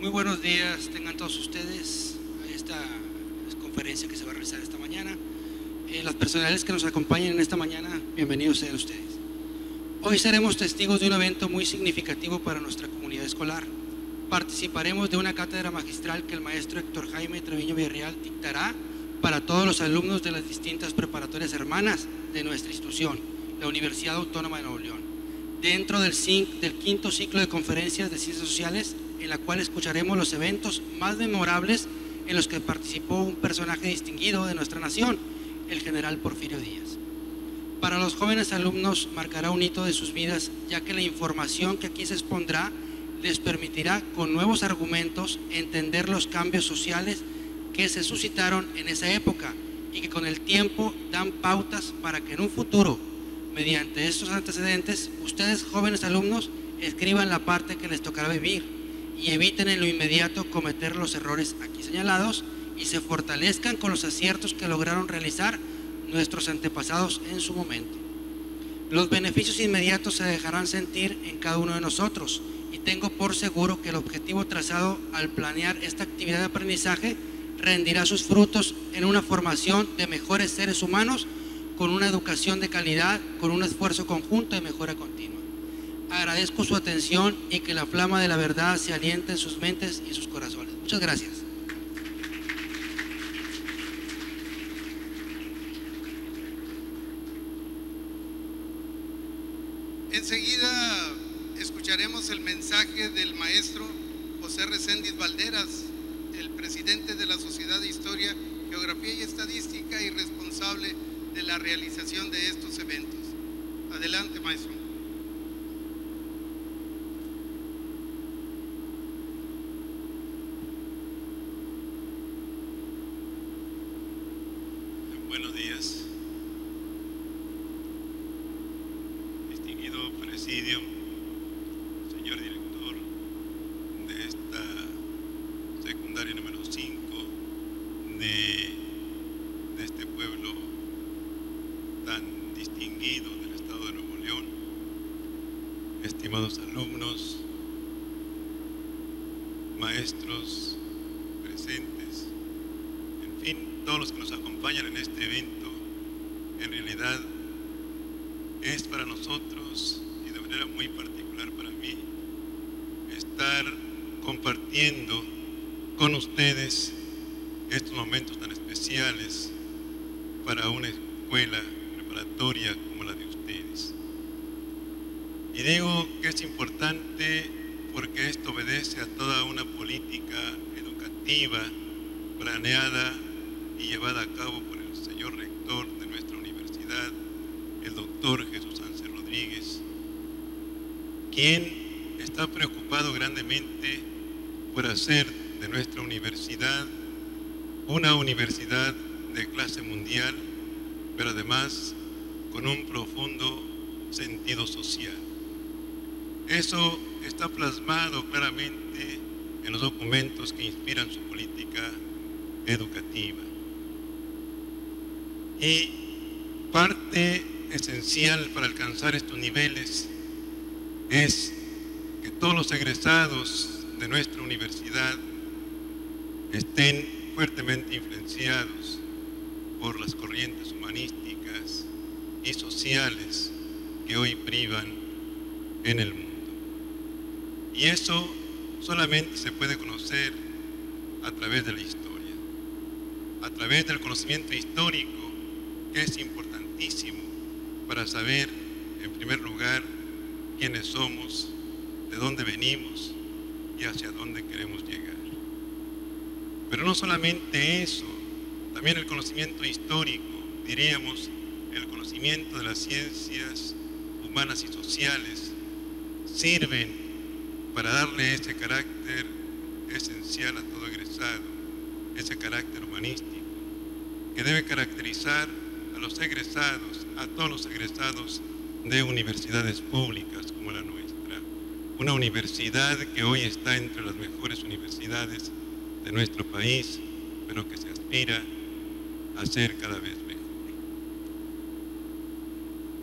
Muy buenos días, tengan todos ustedes a esta conferencia que se va a realizar esta mañana. Las personalidades que nos acompañan en esta mañana, bienvenidos sean ustedes. Hoy seremos testigos de un evento muy significativo para nuestra comunidad escolar. Participaremos de una cátedra magistral que el maestro Héctor Jaime Treviño Villarreal dictará para todos los alumnos de las distintas preparatorias hermanas de nuestra institución, la Universidad Autónoma de Nuevo León, dentro del quinto ciclo de conferencias de ciencias sociales, en la cual escucharemos los eventos más memorables en los que participó un personaje distinguido de nuestra nación, el general Porfirio Díaz. Para los jóvenes alumnos marcará un hito de sus vidas, ya que la información que aquí se expondrá les permitirá con nuevos argumentos entender los cambios sociales que se suscitaron en esa época y que con el tiempo dan pautas para que en un futuro, mediante estos antecedentes, ustedes jóvenes alumnos escriban la parte que les tocará vivir y eviten en lo inmediato cometer los errores aquí señalados y se fortalezcan con los aciertos que lograron realizar nuestros antepasados en su momento. Los beneficios inmediatos se dejarán sentir en cada uno de nosotros y tengo por seguro que el objetivo trazado al planear esta actividad de aprendizaje rendirá sus frutos en una formación de mejores seres humanos con una educación de calidad, con un esfuerzo conjunto de mejora continua. Agradezco su atención y que la flama de la verdad se aliente en sus mentes y sus corazones. Muchas gracias. Enseguida escucharemos el mensaje del maestro José Reséndiz Valderas, el presidente de la Sociedad de Historia, Geografía y Estadística y responsable de la realización de estos eventos. Adelante, maestro. Buenos días, distinguido presidium, señor director de esta secundaria número 5 de este pueblo tan distinguido del estado de Nuevo León, estimados alumnos, maestros presentes, en fin, todos los que nos acompañan en este evento. En realidad es para nosotros y de manera muy particular para mí estar compartiendo con ustedes estos momentos tan especiales para una escuela preparatoria como la de ustedes. Y digo que es importante porque esto obedece a toda una política educativa planeada y llevada a cabo por el señor rector de nuestra universidad, el doctor Jesús Ángel Rodríguez, quien está preocupado grandemente por hacer de nuestra universidad una universidad de clase mundial, pero además con un profundo sentido social. Eso está plasmado claramente en los documentos que inspiran su política educativa. Y parte esencial para alcanzar estos niveles es que todos los egresados de nuestra universidad estén fuertemente influenciados por las corrientes humanísticas y sociales que hoy privan en el mundo. Y eso solamente se puede conocer a través de la historia, a través del conocimiento histórico, que es importantísimo para saber, en primer lugar, quiénes somos, de dónde venimos y hacia dónde queremos llegar. Pero no solamente eso, también el conocimiento histórico, diríamos, el conocimiento de las ciencias humanas y sociales, sirven para darle ese carácter esencial a todo egresado, ese carácter humanístico, que debe caracterizar a los egresados, a todos los egresados de universidades públicas como la nuestra. Una universidad que hoy está entre las mejores universidades de nuestro país, pero que se aspira a ser cada vez mejor.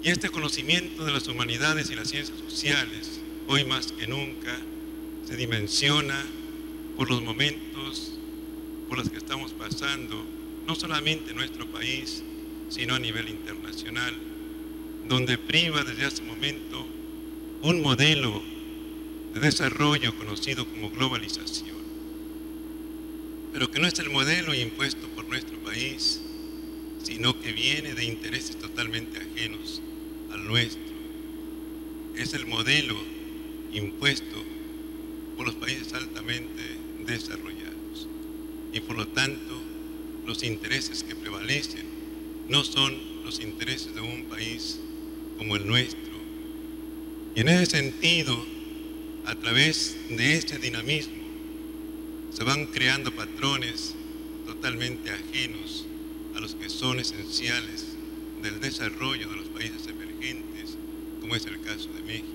Y este conocimiento de las humanidades y las ciencias sociales, hoy más que nunca, se dimensiona por los momentos por los que estamos pasando, no solamente en nuestro país, sino a nivel internacional, donde priva desde hace un momento un modelo de desarrollo conocido como globalización, pero que no es el modelo impuesto por nuestro país, sino que viene de intereses totalmente ajenos al nuestro. Es el modelo impuesto por los países altamente desarrollados, y por lo tanto los intereses que prevalecen no son los intereses de un país como el nuestro. Y en ese sentido, a través de este dinamismo, se van creando patrones totalmente ajenos a los que son esenciales del desarrollo de los países emergentes, como es el caso de México.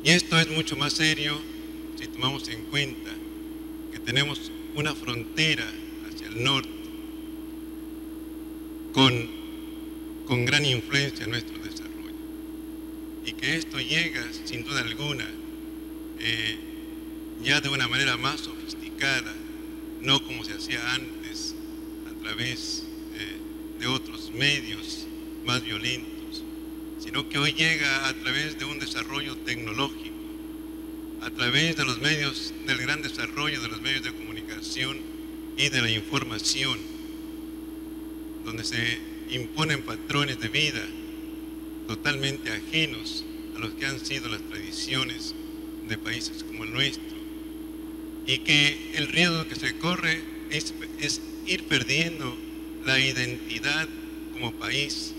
Y esto es mucho más serio si tomamos en cuenta que tenemos una frontera hacia el norte con gran influencia en nuestro desarrollo, y que esto llega sin duda alguna ya de una manera más sofisticada, no como se hacía antes a través de otros medios más violentos, sino que hoy llega a través de un desarrollo tecnológico, a través de los medios, del gran desarrollo de los medios de comunicación y de la información, donde se imponen patrones de vida totalmente ajenos a los que han sido las tradiciones de países como el nuestro, y que el riesgo que se corre es ir perdiendo la identidad como país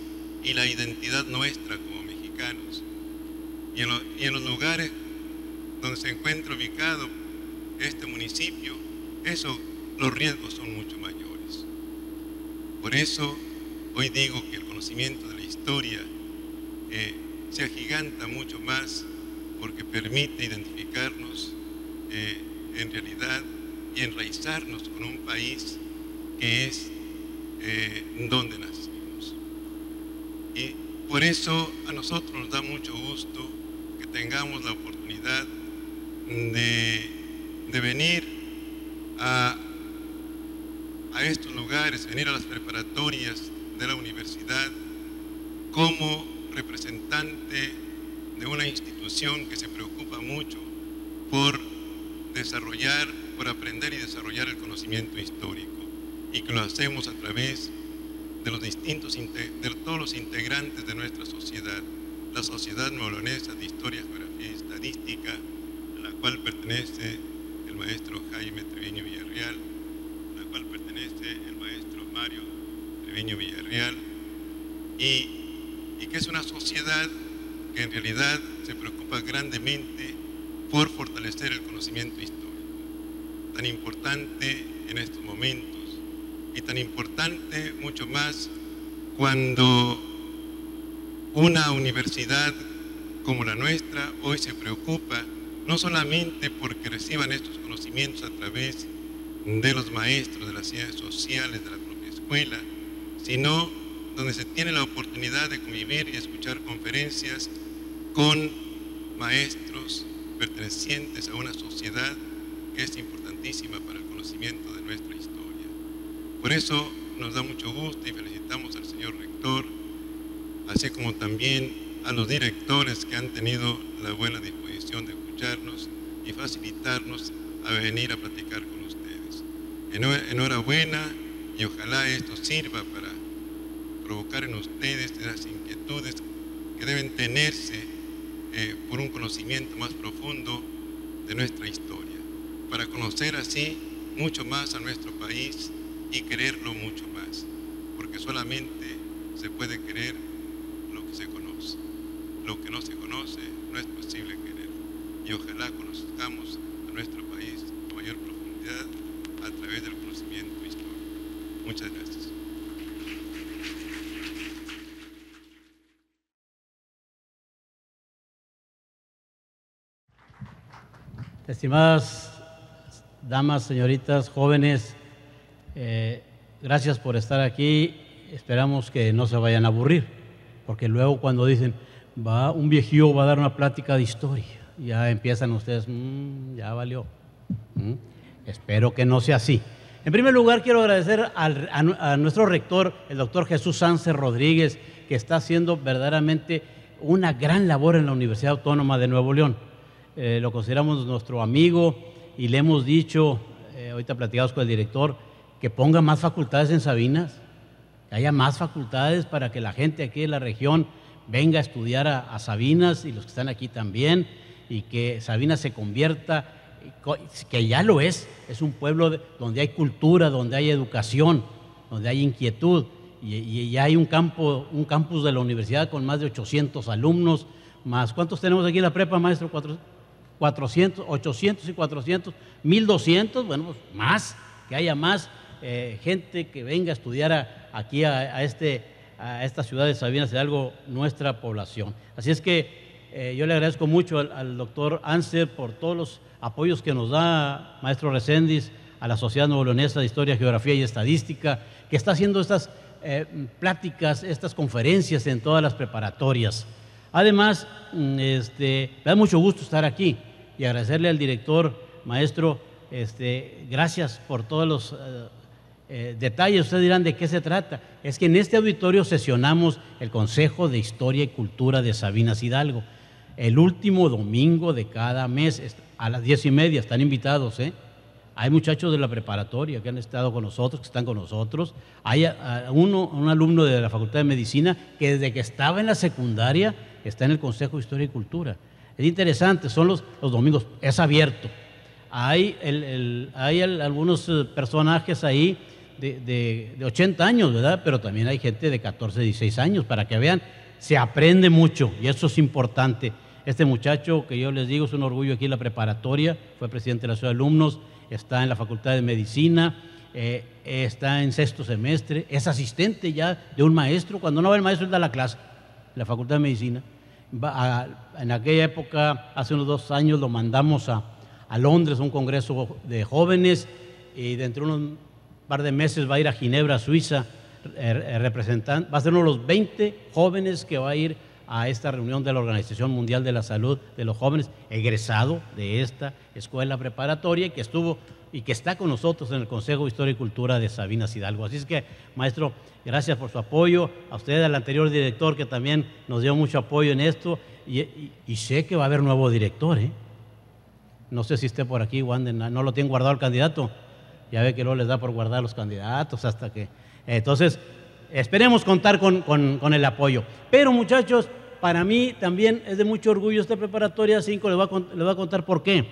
y la identidad nuestra como mexicanos. Y en los lugares donde se encuentra ubicado este municipio, los riesgos son mucho mayores. Por eso hoy digo que el conocimiento de la historia se agiganta mucho más, porque permite identificarnos en realidad y enraizarnos con un país que es donde nacimos. Y por eso a nosotros nos da mucho gusto que tengamos la oportunidad de venir a estos lugares, venir a las preparatorias de la universidad como representante de una institución que se preocupa mucho por aprender y desarrollar el conocimiento histórico, y que lo hacemos a través de de todos los integrantes de nuestra sociedad, la Sociedad Neolonesa de Historia, Geografía y Estadística, a la cual pertenece el maestro Jaime Treviño Villarreal, a la cual pertenece el maestro Mario Treviño Villarreal, y que es una sociedad que en realidad se preocupa grandemente por fortalecer el conocimiento histórico, tan importante en estos momentos, y tan importante mucho más cuando una universidad como la nuestra hoy se preocupa no solamente porque reciban estos conocimientos a través de los maestros de las ciencias sociales de la propia escuela, sino donde se tiene la oportunidad de convivir y escuchar conferencias con maestros pertenecientes a una sociedad que es importantísima para el conocimiento de nuestra historia. Por eso nos da mucho gusto y felicitamos al señor rector, así como también a los directores que han tenido la buena disposición de escucharnos y facilitarnos a venir a platicar con ustedes. Enhorabuena, y ojalá esto sirva para provocar en ustedes esas inquietudes que deben tenerse por un conocimiento más profundo de nuestra historia, para conocer así mucho más a nuestro país y quererlo mucho más, porque solamente se puede querer lo que se conoce. Lo que no se conoce no es posible querer, y ojalá conozcamos a nuestro país con mayor profundidad a través del conocimiento histórico. Muchas gracias. Estimadas damas, señoritas, jóvenes, gracias por estar aquí. Esperamos que no se vayan a aburrir, porque luego cuando dicen, un viejillo va a dar una plática de historia, ya empiezan ustedes, ya valió. Espero que no sea así. En primer lugar, quiero agradecer a nuestro rector, el doctor Jesús Sánchez Rodríguez, que está haciendo verdaderamente una gran labor en la Universidad Autónoma de Nuevo León. Lo consideramos nuestro amigo y le hemos dicho, ahorita platicamos con el director, que ponga más facultades en Sabinas, que haya más facultades para que la gente aquí de la región venga a estudiar a Sabinas y los que están aquí también, y que Sabinas se convierta, que ya lo es un pueblo donde hay cultura, donde hay educación, donde hay inquietud, y hay un campus de la universidad con más de 800 alumnos, más, ¿cuántos tenemos aquí en la prepa, maestro? 400, 800 y 400, 1200, bueno, pues más, que haya más gente que venga a estudiar aquí a esta ciudad de Sabinas Hidalgo, nuestra población. Así es que yo le agradezco mucho al doctor Anser por todos los apoyos que nos da, maestro Reséndiz, a la Sociedad Nuevo Leonesa de Historia, Geografía y Estadística, que está haciendo estas pláticas, estas conferencias en todas las preparatorias. Además, me da mucho gusto estar aquí y agradecerle al director, maestro, gracias por todos los detalles. Ustedes dirán de qué se trata. Es que en este auditorio sesionamos el Consejo de Historia y Cultura de Sabinas Hidalgo. El último domingo de cada mes, a las 10:30, están invitados, Hay muchachos de la preparatoria que han estado con nosotros, que están con nosotros. Hay un alumno de la Facultad de Medicina que desde que estaba en la secundaria está en el Consejo de Historia y Cultura. Es interesante, son los domingos, es abierto. Hay algunos personajes ahí de 80 años, ¿verdad? Pero también hay gente de 14, 16 años, para que vean, se aprende mucho y eso es importante. Este muchacho que yo les digo es un orgullo aquí en la preparatoria, fue presidente de la Asociación de Alumnos, está en la Facultad de Medicina, está en 6º semestre, es asistente ya de un maestro. Cuando no va el maestro, él da la clase en la Facultad de Medicina. En aquella época, hace unos 2 años, lo mandamos a Londres a un congreso de jóvenes, y dentro de un par de meses va a ir a Ginebra, Suiza, representando, va a ser uno de los 20 jóvenes que va a ir a esta reunión de la Organización Mundial de la Salud de los Jóvenes, egresado de esta escuela preparatoria, que estuvo y que está con nosotros en el Consejo de Historia y Cultura de Sabinas Hidalgo. Así es que, maestro, gracias por su apoyo, a usted, al anterior director, que también nos dio mucho apoyo en esto, y sé que va a haber nuevo director, No sé si esté por aquí, Wanden, no lo tienen guardado el candidato. Ya ve que luego les da por guardar los candidatos hasta que... Entonces, esperemos contar con el apoyo. Pero, muchachos, para mí también es de mucho orgullo esta preparatoria 5. Les voy a contar por qué.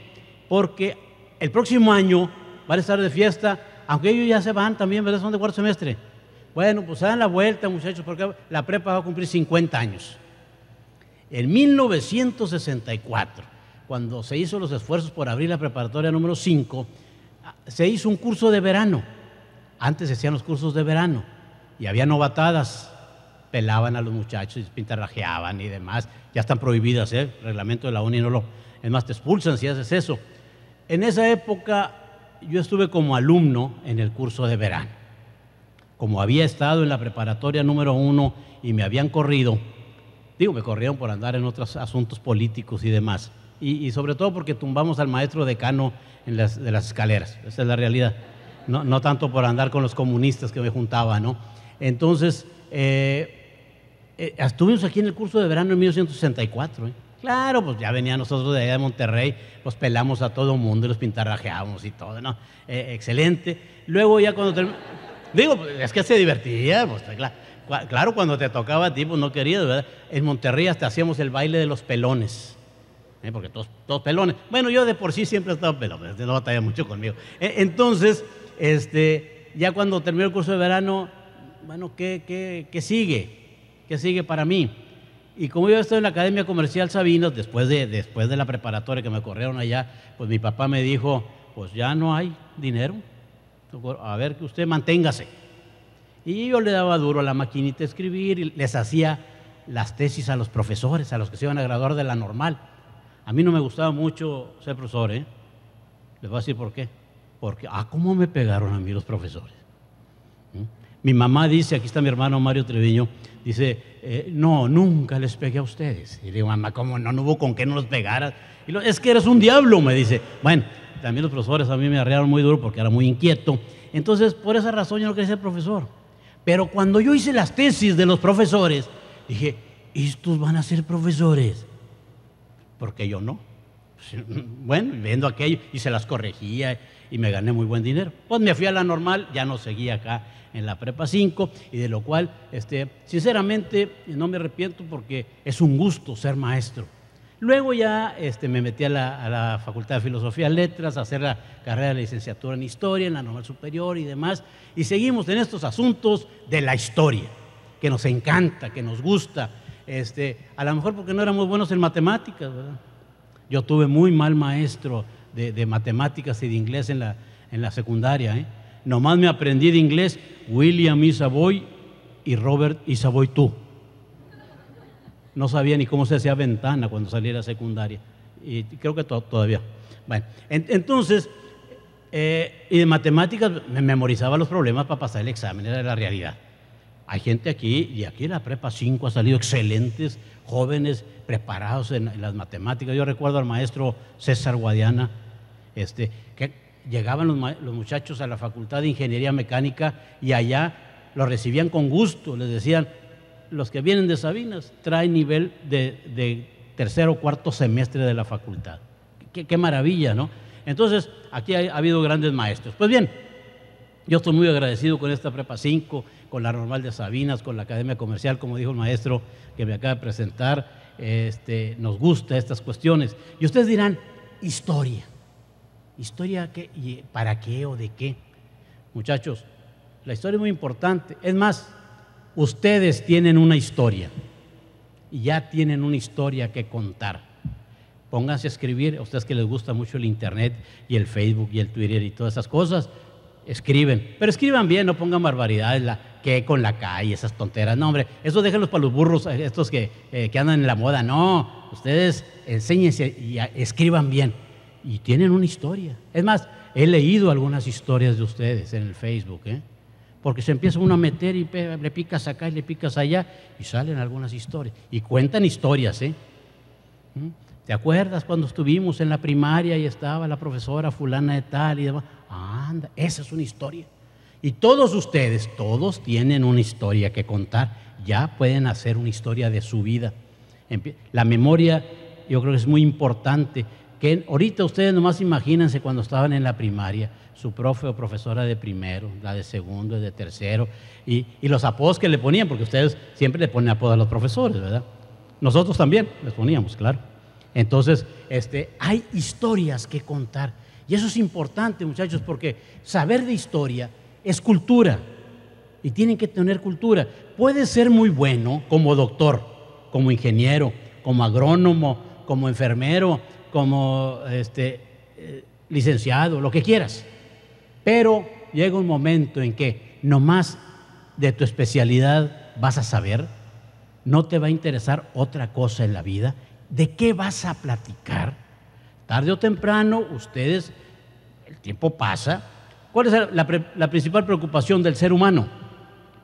Porque el próximo año van a estar de fiesta, aunque ellos ya se van también, ¿verdad? Son de 4º semestre. Bueno, pues se dan la vuelta, muchachos, porque la prepa va a cumplir 50 años. En 1964, cuando se hizo los esfuerzos por abrir la preparatoria número 5, se hizo un curso de verano. Antes se hacían los cursos de verano y había novatadas, pelaban a los muchachos y pintarrajeaban y demás. Ya están prohibidas, el reglamento de la ONU no lo... Es más, te expulsan si haces eso. En esa época yo estuve como alumno en el curso de verano. Como había estado en la preparatoria número 1 y me habían corrido, me corrieron por andar en otros asuntos políticos y demás. Y sobre todo porque tumbamos al maestro decano de las escaleras. Esa es la realidad. No tanto por andar con los comunistas que me juntaba, ¿no? Entonces, estuvimos aquí en el curso de verano en 1964, Claro, pues ya venían nosotros de allá de Monterrey, pues pelamos a todo mundo y los pintarrajeábamos y todo, ¿no? Excelente. Luego ya cuando es que se divertía, pues claro, cuando te tocaba a ti, pues no querías, ¿verdad? En Monterrey hasta hacíamos el baile de los pelones, porque todos pelones. Bueno, yo de por sí siempre he estado pelón, no batalla mucho conmigo. Entonces, ya cuando terminó el curso de verano, bueno, ¿qué sigue? ¿Qué sigue para mí? Y como yo estoy en la Academia Comercial Sabinas, después de la preparatoria que me corrieron allá, pues mi papá me dijo, pues ya no hay dinero, a ver, que usted manténgase. Y yo le daba duro a la maquinita de escribir y les hacía las tesis a los profesores, a los que se iban a graduar de la normal. A mí no me gustaba mucho ser profesor, Les voy a decir por qué. Porque, ¿cómo me pegaron a mí los profesores? Mi mamá dice, aquí está mi hermano Mario Treviño, dice, no, nunca les pegué a ustedes. Y le digo, mamá, ¿cómo no? No hubo con qué no los pegaras. Es que eres un diablo, me dice. Bueno, también los profesores a mí me arrearon muy duro porque era muy inquieto. Entonces, por esa razón yo no quería ser profesor. Pero cuando yo hice las tesis de los profesores, dije, estos van a ser profesores. Porque yo no. Bueno, viendo aquello, y se las corregía y me gané muy buen dinero. Pues me fui a la normal, ya no seguí acá en la Prepa 5, y de lo cual, sinceramente, no me arrepiento porque es un gusto ser maestro. Luego ya me metí a la Facultad de Filosofía y Letras, a hacer la carrera de licenciatura en Historia, en la Normal Superior y demás, y seguimos en estos asuntos de la historia, que nos encanta, que nos gusta, a lo mejor porque no éramos buenos en matemáticas, ¿verdad? Yo tuve muy mal maestro de matemáticas y de inglés en la secundaria, ¿eh? Nomás me aprendí de inglés William E. Savoy y Robert E. Savoy tú. No sabía ni cómo se hacía ventana cuando salí de la secundaria. Y creo que todavía. Bueno, entonces, y de matemáticas me memorizaba los problemas para pasar el examen, era la realidad. Hay gente aquí, y aquí en la Prepa 5 ha salido excelentes jóvenes preparados en las matemáticas. Yo recuerdo al maestro César Guadiana, que llegaban los muchachos a la Facultad de Ingeniería Mecánica y allá los recibían con gusto, les decían, los que vienen de Sabinas traen nivel de tercer o cuarto semestre de la facultad. Qué maravilla, ¿no? Entonces, aquí ha habido grandes maestros. Pues bien, yo estoy muy agradecido con esta Prepa 5, con la Normal de Sabinas, con la Academia Comercial, como dijo el maestro que me acaba de presentar. Nos gusta estas cuestiones. Y ustedes dirán, historia. ¿Historia qué? ¿Y para qué o de qué? Muchachos, la historia es muy importante. Es más, ustedes tienen una historia y ya tienen una historia que contar. Pónganse a escribir, a ustedes que les gusta mucho el internet y el Facebook y el Twitter y todas esas cosas, escriben, pero escriban bien, no pongan barbaridades, que con la calle, esas tonteras. No, hombre, eso déjenlos para los burros, estos que andan en la moda. No, ustedes enséñense y escriban bien. Y tienen una historia. Es más, he leído algunas historias de ustedes en el Facebook, porque se empieza uno a meter y le picas acá y le picas allá y salen algunas historias. Y cuentan historias, ¿Te acuerdas cuando estuvimos en la primaria y estaba la profesora fulana de tal y demás? Anda, esa es una historia. Y todos ustedes, todos tienen una historia que contar. Ya pueden hacer una historia de su vida. La memoria, yo creo que es muy importante. Que ahorita ustedes nomás imagínense cuando estaban en la primaria, su profe o profesora de primero, la de segundo, de tercero, y los apodos que le ponían, porque ustedes siempre le ponen apodos a los profesores, ¿verdad? Nosotros también les poníamos, claro. Entonces, hay historias que contar. Y eso es importante, muchachos, porque saber de historia es cultura. Y tienen que tener cultura. Puede ser muy bueno como doctor, como ingeniero, como agrónomo, como enfermero, como licenciado, lo que quieras. Pero llega un momento en que nomás de tu especialidad vas a saber, no te va a interesar otra cosa en la vida. ¿De qué vas a platicar? Tarde o temprano, ustedes, el tiempo pasa. ¿Cuál es la principal preocupación del ser humano?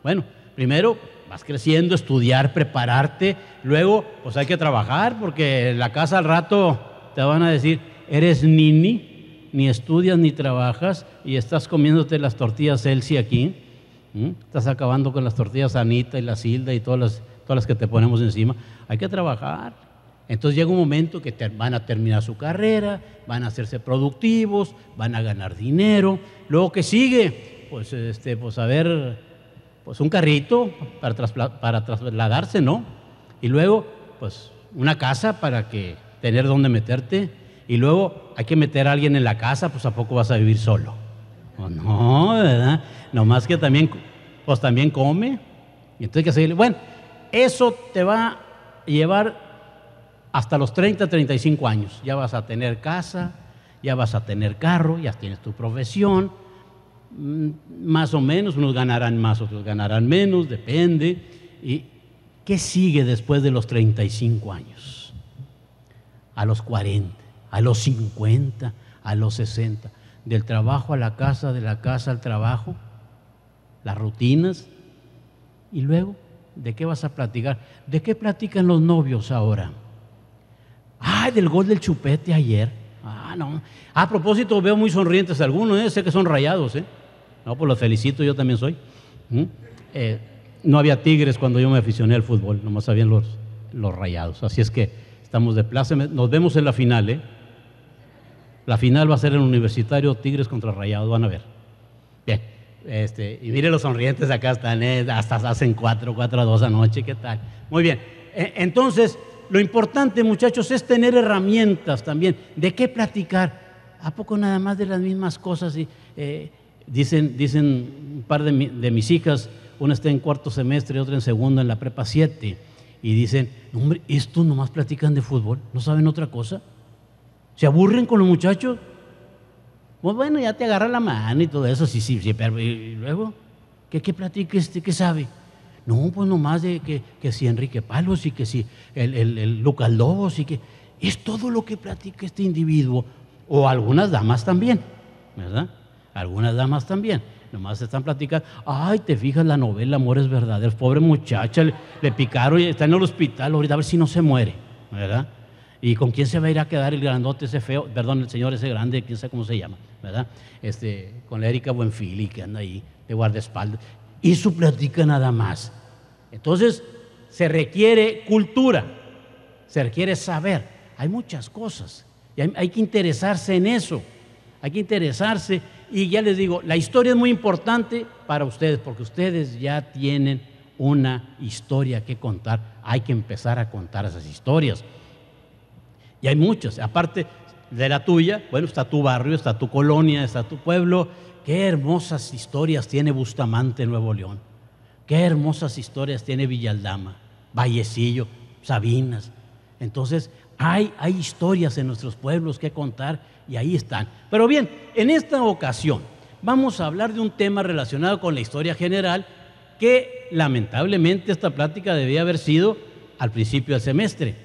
Bueno, primero vas creciendo, estudiar, prepararte. Luego, pues hay que trabajar, porque en la casa al rato te van a decir, eres nini, ni estudias ni trabajas y estás comiéndote las tortillas Elsie aquí. Estás acabando con las tortillas Anita y la Hilda y todas las que te ponemos encima. Hay que trabajar. Entonces llega un momento que van a terminar su carrera, van a hacerse productivos, van a ganar dinero. Luego, ¿qué sigue? Pues a ver, pues un carrito para trasladarse, ¿no? Y luego, pues una casa para tener dónde meterte. Y luego hay que meter a alguien en la casa, pues ¿a poco vas a vivir solo? ¿O no, verdad? Nomás que también come. Y entonces hay que seguirle. Bueno, eso te va a llevar hasta los 30, 35 años. Ya vas a tener casa, ya vas a tener carro, ya tienes tu profesión. Más o menos, unos ganarán más, otros ganarán menos, depende. ¿Y qué sigue después de los 35 años? A los 40, a los 50, a los 60. Del trabajo a la casa, de la casa al trabajo, las rutinas. Y luego, ¿de qué vas a platicar? ¿De qué platican los novios ahora? Ay, del gol del Chupete ayer. Ah, no. A propósito, veo muy sonrientes algunos, sé que son rayados, No, pues los felicito, yo también soy. No había Tigres cuando yo me aficioné al fútbol, nomás habían los rayados. Así es que estamos de plaza. Nos vemos en la final, La final va a ser en Universitario, Tigres contra Rayados, van a ver. Bien. Y mire los sonrientes acá están, hasta hacen 4-2 anoche, ¿qué tal? Muy bien. Entonces, lo importante, muchachos, es tener herramientas también. ¿De qué platicar? ¿A poco nada más de las mismas cosas? Dicen un par de mis hijas, una está en cuarto semestre y otra en segundo en la prepa 7, y dicen, hombre, ¿estos nomás platican de fútbol? ¿No saben otra cosa? ¿Se aburren con los muchachos? Pues bueno, ya te agarra la mano y todo eso, sí, pero ¿y luego? ¿Qué platica qué sabe? No, pues nomás de que si Enrique Palos y que si el Lucas Lobos y que es todo lo que platica este individuo, o algunas damas también, ¿verdad? Algunas damas también, nomás están platicando, ay, te fijas la novela Amores Verdaderos, pobre muchacha, le picaron y está en el hospital ahorita a ver si no se muere, ¿verdad? ¿Y con quién se va a ir a quedar el grandote ese feo? Perdón, el señor ese grande, quién sabe cómo se llama, ¿verdad? Con la Erika Buenfili, que anda ahí de guardaespaldas. Y su platica nada más. Entonces, se requiere cultura, se requiere saber. Hay muchas cosas y hay que interesarse en eso. Hay que interesarse. Y ya les digo, la historia es muy importante para ustedes, porque ustedes ya tienen una historia que contar. Hay que empezar a contar esas historias. Y hay muchas, aparte de la tuya, bueno, está tu barrio, está tu colonia, está tu pueblo. Qué hermosas historias tiene Bustamante, Nuevo León. Qué hermosas historias tiene Villaldama, Vallecillo, Sabinas. Entonces, hay historias en nuestros pueblos que contar y ahí están. Pero bien, en esta ocasión vamos a hablar de un tema relacionado con la historia general que lamentablemente esta plática debía haber sido al principio del semestre,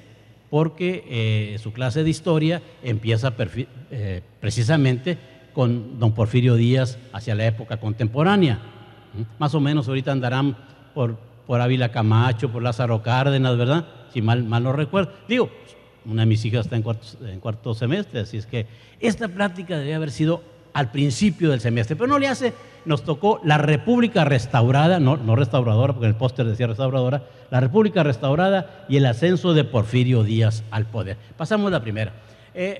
porque su clase de historia empieza precisamente con don Porfirio Díaz hacia la época contemporánea. Más o menos ahorita andarán por Ávila Camacho, por Lázaro Cárdenas, ¿verdad? Si mal no recuerdo. Digo, una de mis hijas está en cuarto semestre, así es que esta plática debía haber sido al principio del semestre, pero no le hace. Nos tocó la República Restaurada, no restauradora, porque en el póster decía restauradora, la República Restaurada y el ascenso de Porfirio Díaz al poder. Pasamos a la primera.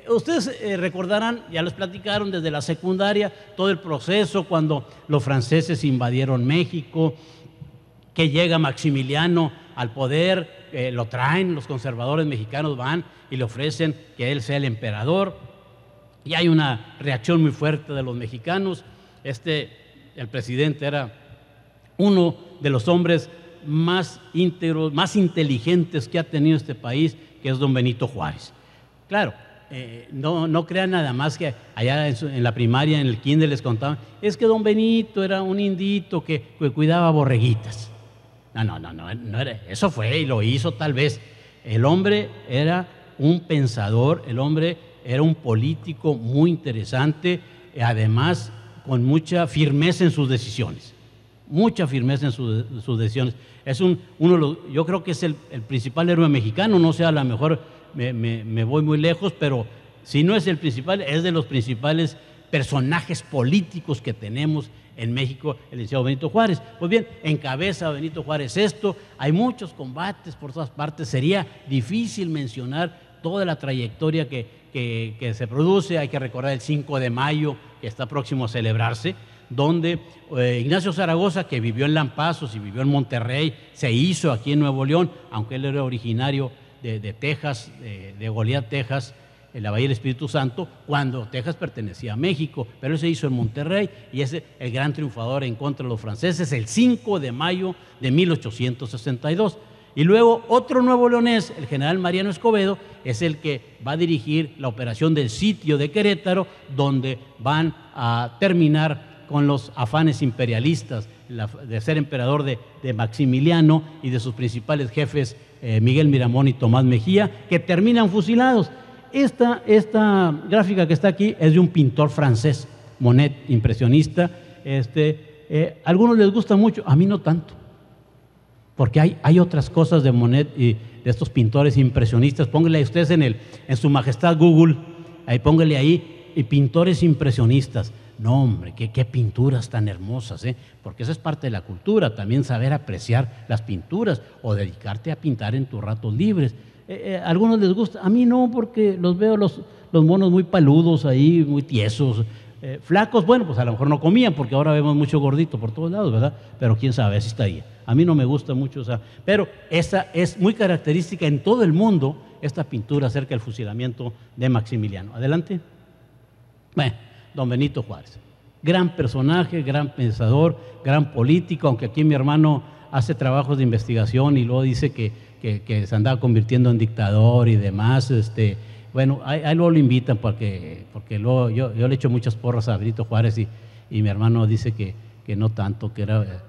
Ustedes recordarán, ya les platicaron desde la secundaria, todo el proceso cuando los franceses invadieron México, que llega Maximiliano al poder, lo traen, los conservadores mexicanos van y le ofrecen que él sea el emperador, y hay una reacción muy fuerte de los mexicanos. El presidente era uno de los hombres más íntegros, más inteligentes que ha tenido este país, que es don Benito Juárez. Claro, no crean nada más que allá en la primaria, en el kinder les contaban, es que don Benito era un indito que cuidaba borreguitas. No era, eso fue y lo hizo tal vez. El hombre era un pensador, el hombre era un político muy interesante, además con mucha firmeza en sus decisiones, mucha firmeza en sus decisiones. Yo creo que es el principal héroe mexicano, no sé, a lo mejor me voy muy lejos, pero si no es el principal, es de los principales personajes políticos que tenemos en México, el licenciado Benito Juárez. Pues bien, encabeza Benito Juárez esto, hay muchos combates por todas partes, sería difícil mencionar toda la trayectoria que se produce. Hay que recordar el 5 de mayo, que está próximo a celebrarse, donde Ignacio Zaragoza, que vivió en Lampazos y vivió en Monterrey, se hizo aquí en Nuevo León, aunque él era originario de Texas, de Goliat, Texas, en la Bahía del Espíritu Santo, cuando Texas pertenecía a México, pero él se hizo en Monterrey y es el gran triunfador en contra de los franceses el 5 de mayo de 1862. Y luego otro nuevo leonés, el general Mariano Escobedo, es el que va a dirigir la operación del sitio de Querétaro, donde van a terminar con los afanes imperialistas de ser emperador de Maximiliano y de sus principales jefes, Miguel Miramón y Tomás Mejía, que terminan fusilados. Esta gráfica que está aquí es de un pintor francés, Monet, impresionista. A algunos les gusta mucho, a mí no tanto, porque hay otras cosas de Monet y de estos pintores impresionistas. Pónganle ustedes en su majestad Google ahí póngale ahí, y pintores impresionistas. No, hombre, qué pinturas tan hermosas, ¿eh? Porque esa es parte de la cultura, también saber apreciar las pinturas o dedicarte a pintar en tus ratos libres. A algunos les gusta, a mí no, porque los veo los monos muy paludos ahí, muy tiesos, flacos. Bueno, pues a lo mejor no comían, porque ahora vemos mucho gordito por todos lados, ¿verdad? Pero quién sabe, así está ahí. A mí no me gusta mucho, o sea, pero esa es muy característica en todo el mundo, esta pintura acerca del fusilamiento de Maximiliano. Adelante. Bueno, don Benito Juárez, gran personaje, gran pensador, gran político, aunque aquí mi hermano hace trabajos de investigación y luego dice que se andaba convirtiendo en dictador y demás. Bueno, ahí luego lo invitan porque luego yo le echo muchas porras a Benito Juárez y mi hermano dice que no tanto, que era...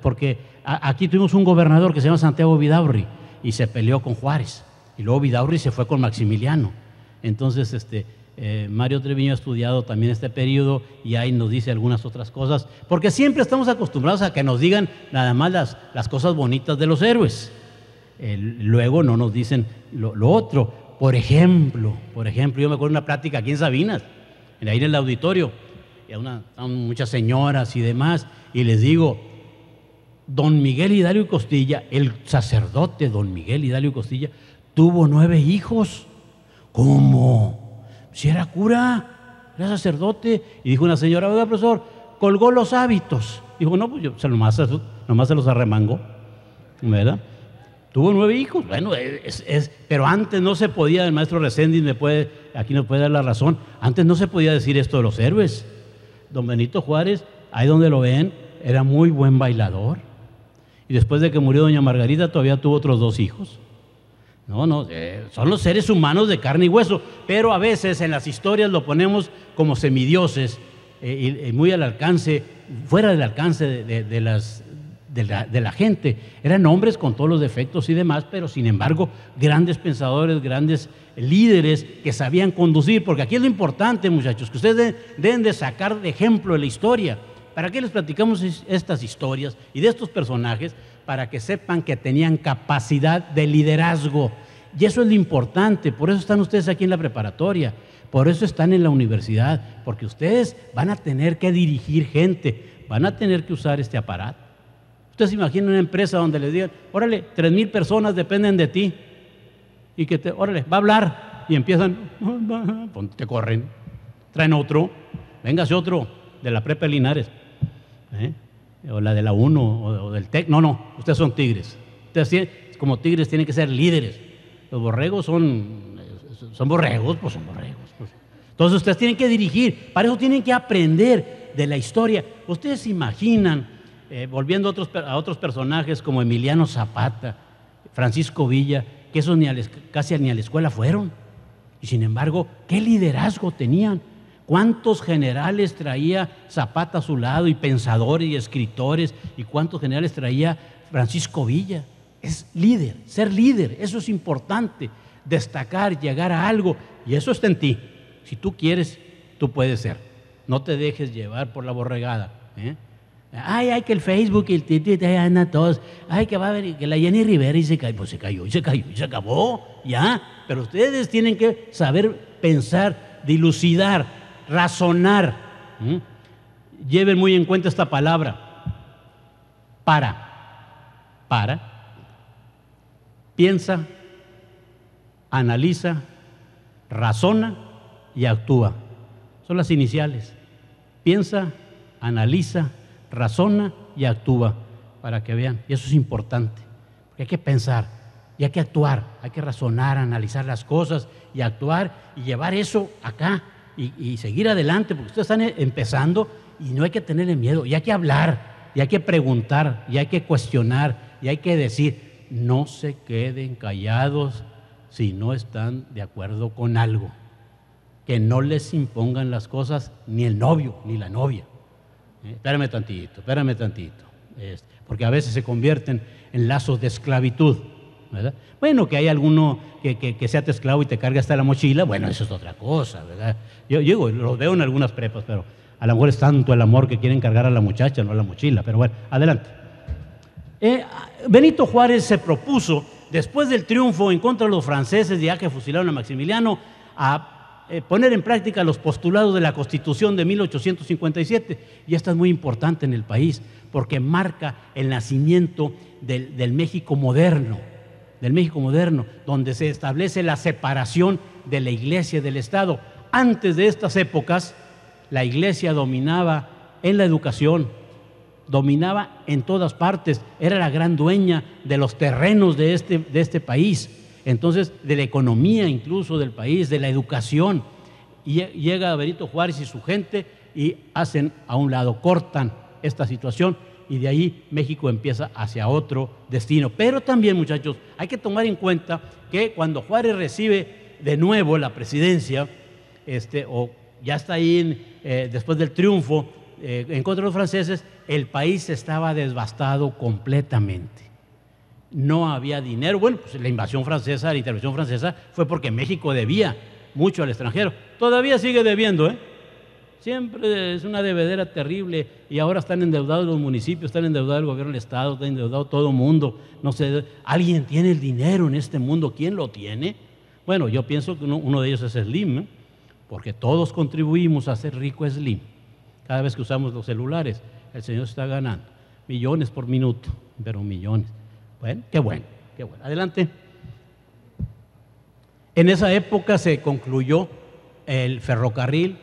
Porque aquí tuvimos un gobernador que se llama Santiago Vidaurri y se peleó con Juárez, y luego Vidaurri se fue con Maximiliano. Entonces Mario Treviño ha estudiado también este periodo y ahí nos dice algunas otras cosas, porque siempre estamos acostumbrados a que nos digan nada más las cosas bonitas de los héroes, luego no nos dicen lo otro. Por ejemplo, yo me acuerdo de una plática aquí en Sabinas, ahí en el auditorio, y estaban muchas señoras y demás, y les digo, don Miguel Hidalgo y Costilla, el sacerdote don Miguel Hidalgo y Costilla, tuvo 9 hijos. ¿Cómo? Si era cura, era sacerdote. Y dijo una señora, oiga, profesor, colgó los hábitos. Dijo, no, pues yo nomás se los arremangó, ¿verdad? Tuvo 9 hijos. Bueno, pero antes no se podía, el maestro Reséndiz aquí nos puede dar la razón, antes no se podía decir esto de los héroes. Don Benito Juárez, ahí donde lo ven, era muy buen bailador. Y después de que murió doña Margarita, todavía tuvo otros 2 hijos. Son los seres humanos de carne y hueso, pero a veces en las historias lo ponemos como semidioses, y muy al alcance, fuera del alcance de la gente. Eran hombres con todos los defectos y demás, pero sin embargo, grandes pensadores, grandes líderes que sabían conducir, porque aquí es lo importante, muchachos, que ustedes deben de sacar de ejemplo de la historia. ¿Para qué les platicamos estas historias y de estos personajes? Para que sepan que tenían capacidad de liderazgo. Y eso es lo importante, por eso están ustedes aquí en la preparatoria, por eso están en la universidad, porque ustedes van a tener que dirigir gente, van a tener que usar este aparato. Ustedes se imaginan una empresa donde les digan, órale, 3,000 personas dependen de ti, y que órale, va a hablar, y empiezan, te corren, traen otro, véngase otro de la Prepa Linares, o la de la 1 o del TEC. No, ustedes son tigres. Ustedes como tigres tienen que ser líderes. Los borregos son borregos, pues son borregos. Pues. Entonces ustedes tienen que dirigir, para eso tienen que aprender de la historia. Ustedes se imaginan, volviendo a otros personajes como Emiliano Zapata, Francisco Villa, que esos casi ni a la escuela fueron. Y sin embargo, ¿qué liderazgo tenían? ¿Cuántos generales traía Zapata a su lado, y pensadores y escritores? ¿Y cuántos generales traía Francisco Villa? Es líder, ser líder, eso es importante, destacar, llegar a algo, y eso está en ti. Si tú quieres, tú puedes ser. No te dejes llevar por la borregada. Ay, que el Facebook y el Twitter, ahí andan todos. Ay, que va a haber, que la Jenny Rivera y se cayó. Pues se cayó y se acabó, ya. Pero ustedes tienen que saber pensar, dilucidar, razonar. Lleven muy en cuenta esta palabra. Para. Piensa, analiza, razona y actúa. Son las iniciales. Piensa, analiza, razona y actúa, para que vean. Y eso es importante, porque hay que pensar y hay que actuar, hay que razonar, analizar las cosas y actuar y llevar eso acá y seguir adelante, porque ustedes están empezando y no hay que tenerle miedo, y hay que hablar, y hay que preguntar, y hay que cuestionar, y hay que decir. No se queden callados si no están de acuerdo con algo. Que no les impongan las cosas ni el novio ni la novia. Espérame tantito. Porque a veces se convierten en lazos de esclavitud, ¿verdad? Bueno, que hay alguno que sea tu esclavo y te carga hasta la mochila, bueno, eso es otra cosa, ¿verdad? Yo los veo en algunas prepas, pero a lo mejor es tanto el amor que quieren cargar a la muchacha, no a la mochila. Pero bueno, adelante. Benito Juárez se propuso, después del triunfo en contra de los franceses, ya que fusilaron a Maximiliano, a poner en práctica los postulados de la Constitución de 1857. Y esta es muy importante en el país porque marca el nacimiento del México moderno, donde se establece la separación de la Iglesia y del Estado. Antes de estas épocas, la Iglesia dominaba en la educación, dominaba en todas partes, era la gran dueña de los terrenos de este país, entonces de la economía incluso del país, de la educación. Y llega Benito Juárez y su gente y hacen a un lado, cortan esta situación y de ahí México empieza hacia otro destino. Pero también, muchachos, hay que tomar en cuenta que cuando Juárez recibe de nuevo la presidencia, o ya está ahí después del triunfo en contra de los franceses, el país estaba devastado completamente. No había dinero. Bueno, pues la invasión francesa, la intervención francesa fue porque México debía mucho al extranjero. Todavía sigue debiendo, ¿eh? Siempre es una debedera terrible y ahora están endeudados los municipios, están endeudados el gobierno del Estado, está endeudado todo el mundo. No sé, ¿alguien tiene el dinero en este mundo? ¿Quién lo tiene? Bueno, yo pienso que uno de ellos es Slim, ¿eh? Porque todos contribuimos a hacer rico a Slim. Cada vez que usamos los celulares, el señor está ganando millones por minuto, pero millones. Bueno, qué bueno, qué bueno. Adelante. En esa época se concluyó el ferrocarril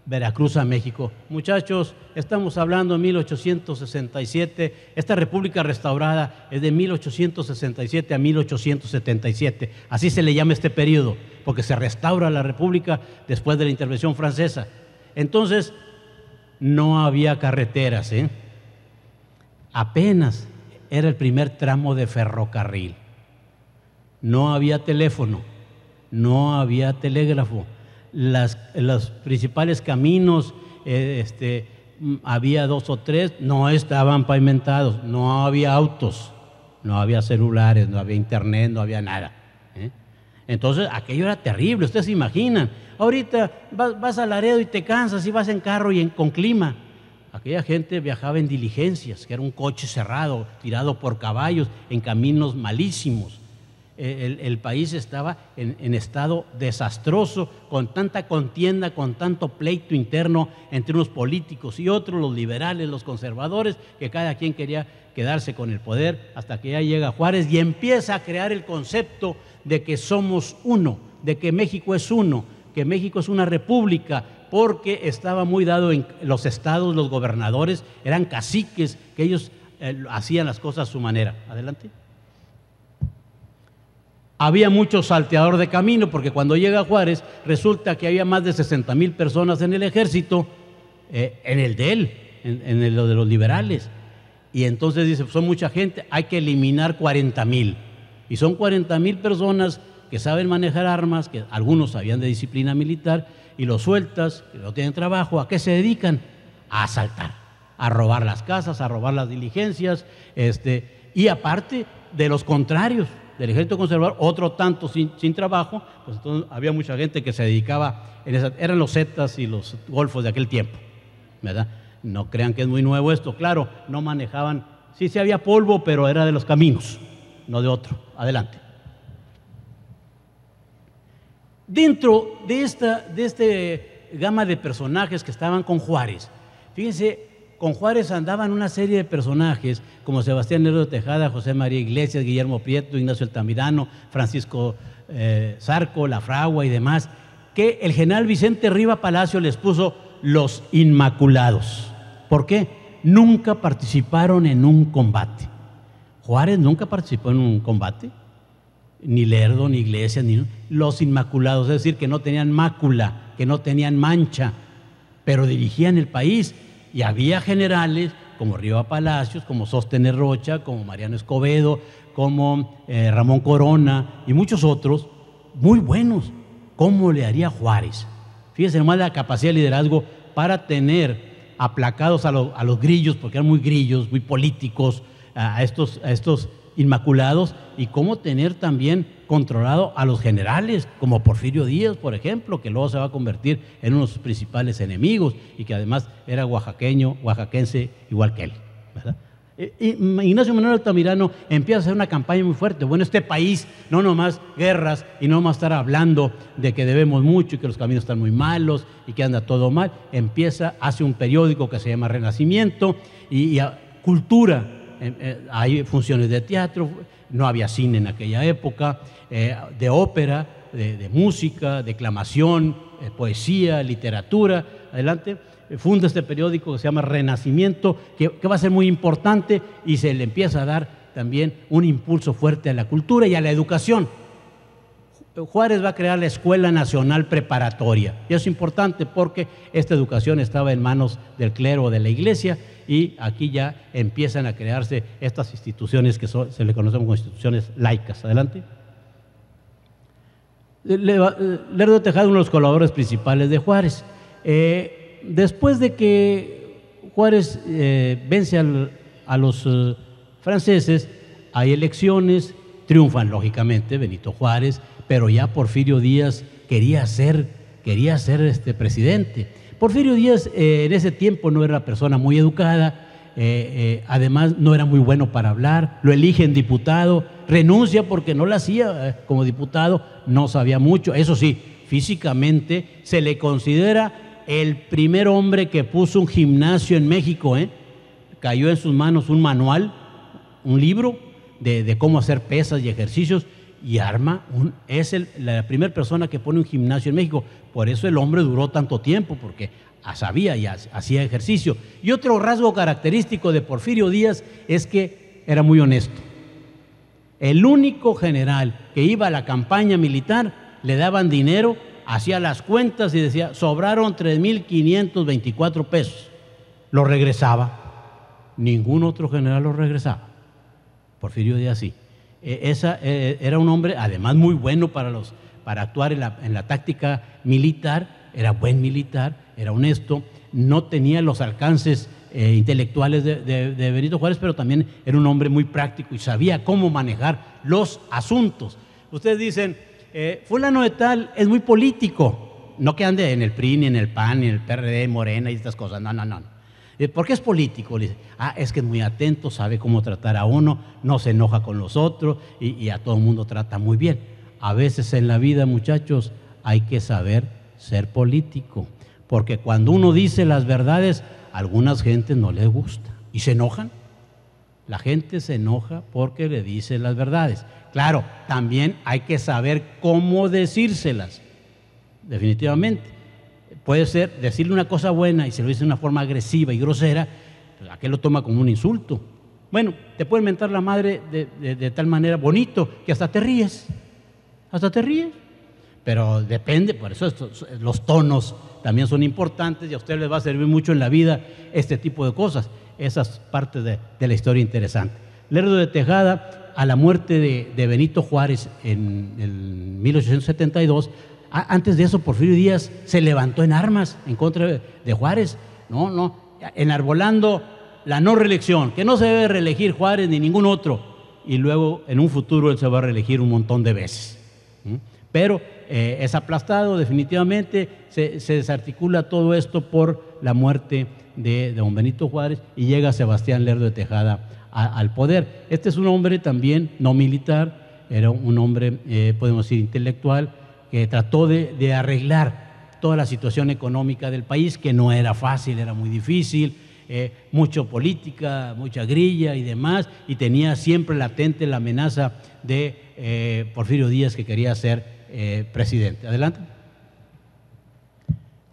Veracruz a México. Muchachos, estamos hablando de 1867. Esta república restaurada es de 1867 a 1877. Así se le llama este periodo, porque se restaura la república después de la intervención francesa. Entonces, no había carreteras, ¿eh? Apenas era el primer tramo de ferrocarril. No había teléfono, no había telégrafo. Los principales caminos, había 2 o 3, no estaban pavimentados, no había autos, no había celulares, no había internet, no había nada, ¿eh? Entonces aquello era terrible. Ustedes se imaginan, ahorita vas a Laredo y te cansas y vas en carro y con clima. Aquella gente viajaba en diligencias, que era un coche cerrado, tirado por caballos, en caminos malísimos. El país estaba en estado desastroso, con tanta contienda, con tanto pleito interno entre unos políticos y otros, los liberales, los conservadores, que cada quien quería quedarse con el poder, hasta que ya llega Juárez y empieza a crear el concepto de que somos uno, de que México es uno, que México es una república, porque estaba muy dado en los estados, los gobernadores eran caciques, que ellos hacían las cosas a su manera. Adelante. Había mucho salteador de camino, porque cuando llega Juárez resulta que había más de 60,000 personas en el ejército, en el de él, en lo de los liberales. Y entonces dice, pues son mucha gente, hay que eliminar 40,000. Y son 40,000 personas que saben manejar armas, que algunos sabían de disciplina militar, y los sueltas, que no tienen trabajo. ¿A qué se dedican? A asaltar, a robar las casas, a robar las diligencias, y aparte de los contrarios, del ejército conservador, otro tanto sin trabajo, pues entonces había mucha gente que se dedicaba, eran los zetas y los golfos de aquel tiempo, ¿verdad? No crean que es muy nuevo esto, claro, no manejaban, sí había polvo, pero era de los caminos, no de otro. Adelante. Dentro de este gama de personajes que estaban con Juárez, fíjense, con Juárez andaban una serie de personajes como Sebastián Lerdo de Tejada, José María Iglesias, Guillermo Prieto, Ignacio Altamirano, Francisco Zarco, La Fragua y demás, que el general Vicente Riva Palacio les puso los Inmaculados. ¿Por qué? Nunca participaron en un combate. Juárez nunca participó en un combate, ni Lerdo, ni Iglesias, ni los Inmaculados, es decir, que no tenían mácula, que no tenían mancha, pero dirigían el país. Y había generales como Riva Palacios, como Sóstenes Rocha, como Mariano Escobedo, como Ramón Corona y muchos otros muy buenos. ¿Cómo le haría Juárez? Fíjense nomás la capacidad de liderazgo para tener aplacados a los grillos, porque eran muy grillos, muy políticos, a estos Inmaculados, y cómo tener también controlado a los generales, como Porfirio Díaz, por ejemplo, que luego se va a convertir en uno de sus principales enemigos y que además era oaxaquense igual que él, ¿verdad? Ignacio Manuel Altamirano empieza a hacer una campaña muy fuerte. Bueno, este país, no nomás guerras y no nomás estar hablando de que debemos mucho y que los caminos están muy malos y que anda todo mal. Hace un periódico que se llama Renacimiento y cultura. Hay funciones de teatro, no había cine en aquella época, de ópera, de música, declamación, poesía, literatura. Adelante. Funda este periódico que se llama Renacimiento, que va a ser muy importante y se le empieza a dar también un impulso fuerte a la cultura y a la educación. Juárez va a crear la Escuela Nacional Preparatoria y es importante porque esta educación estaba en manos del clero de la iglesia y aquí ya empiezan a crearse estas instituciones que se le conocen como instituciones laicas. Adelante. Lerdo de Tejada, uno de los colaboradores principales de Juárez. Después de que Juárez vence a los franceses, hay elecciones, triunfan lógicamente Benito Juárez, pero ya Porfirio Díaz quería ser presidente. Porfirio Díaz en ese tiempo no era una persona muy educada, además no era muy bueno para hablar, lo eligen diputado, renuncia porque no la hacía como diputado, no sabía mucho, eso sí, físicamente se le considera el primer hombre que puso un gimnasio en México. Cayó en sus manos un manual, un libro de cómo hacer pesas y ejercicios y es la primera persona que pone un gimnasio en México. Por eso el hombre duró tanto tiempo, porque sabía y hacía ejercicio. Y otro rasgo característico de Porfirio Díaz es que era muy honesto. El único general que iba a la campaña militar le daban dinero, hacía las cuentas y decía, sobraron 3,524 pesos. Lo regresaba. Ningún otro general lo regresaba. Porfirio Díaz sí. Era un hombre, además, muy bueno para actuar en la táctica militar. Era buen militar, era honesto, no tenía los alcances intelectuales de Benito Juárez, pero también era un hombre muy práctico y sabía cómo manejar los asuntos. Ustedes dicen, fulano de tal es muy político, no que ande en el PRI, ni en el PAN, ni en el PRD, Morena y estas cosas, no. ¿Por qué es político? Le dice, es que es muy atento, sabe cómo tratar a uno, no se enoja con los otros y a todo el mundo trata muy bien. A veces en la vida, muchachos, hay que saber ser político, porque cuando uno dice las verdades, a algunas gentes no les gusta y se enojan. La gente se enoja porque le dice las verdades. Claro, también hay que saber cómo decírselas, definitivamente. Puede ser decirle una cosa buena y se lo dice de una forma agresiva y grosera, pues aquel lo toma como un insulto. Bueno, te pueden mentar la madre de tal manera bonito que hasta te ríes. Pero depende, por eso los tonos también son importantes y a ustedes les va a servir mucho en la vida este tipo de cosas. Esas partes de la historia interesante. Lerdo de Tejada, a la muerte de Benito Juárez en 1872, antes de eso Porfirio Díaz se levantó en armas en contra de Juárez, enarbolando la no reelección, que no se debe reelegir Juárez ni ningún otro, y luego en un futuro él se va a reelegir un montón de veces. Pero es aplastado definitivamente, se desarticula todo esto por la muerte de don Benito Juárez y llega Sebastián Lerdo de Tejada al poder. Este es un hombre también no militar, era un hombre, podemos decir, intelectual, que trató de arreglar toda la situación económica del país, que no era fácil, era muy difícil, mucha política, mucha grilla y demás, y tenía siempre latente la amenaza de Porfirio Díaz, que quería ser presidente. Adelante.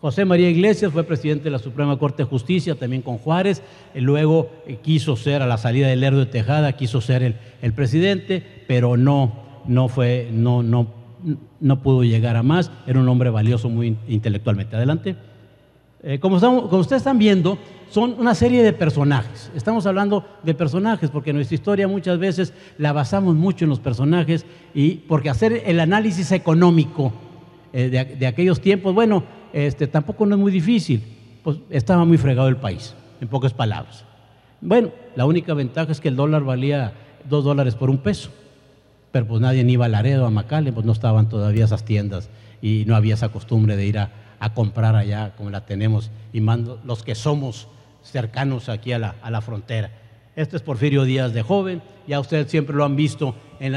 José María Iglesias fue presidente de la Suprema Corte de Justicia, también con Juárez, luego quiso ser, a la salida de Lerdo de Tejada, quiso ser el presidente, pero no pudo llegar a más. Era un hombre valioso muy intelectualmente. Adelante. Como ustedes están viendo, son una serie de personajes. Estamos hablando de personajes porque nuestra historia muchas veces la basamos mucho en los personajes, y porque hacer el análisis económico de aquellos tiempos, bueno, tampoco no es muy difícil. Pues estaba muy fregado el país, en pocas palabras. Bueno, la única ventaja es que el dólar valía $2 por $1, pero pues nadie iba a Laredo, a McAllen, pues no estaban todavía esas tiendas y no había esa costumbre de ir a comprar allá como la tenemos, y más los que somos cercanos aquí a la frontera. Este es Porfirio Díaz de joven, ya ustedes siempre lo han visto en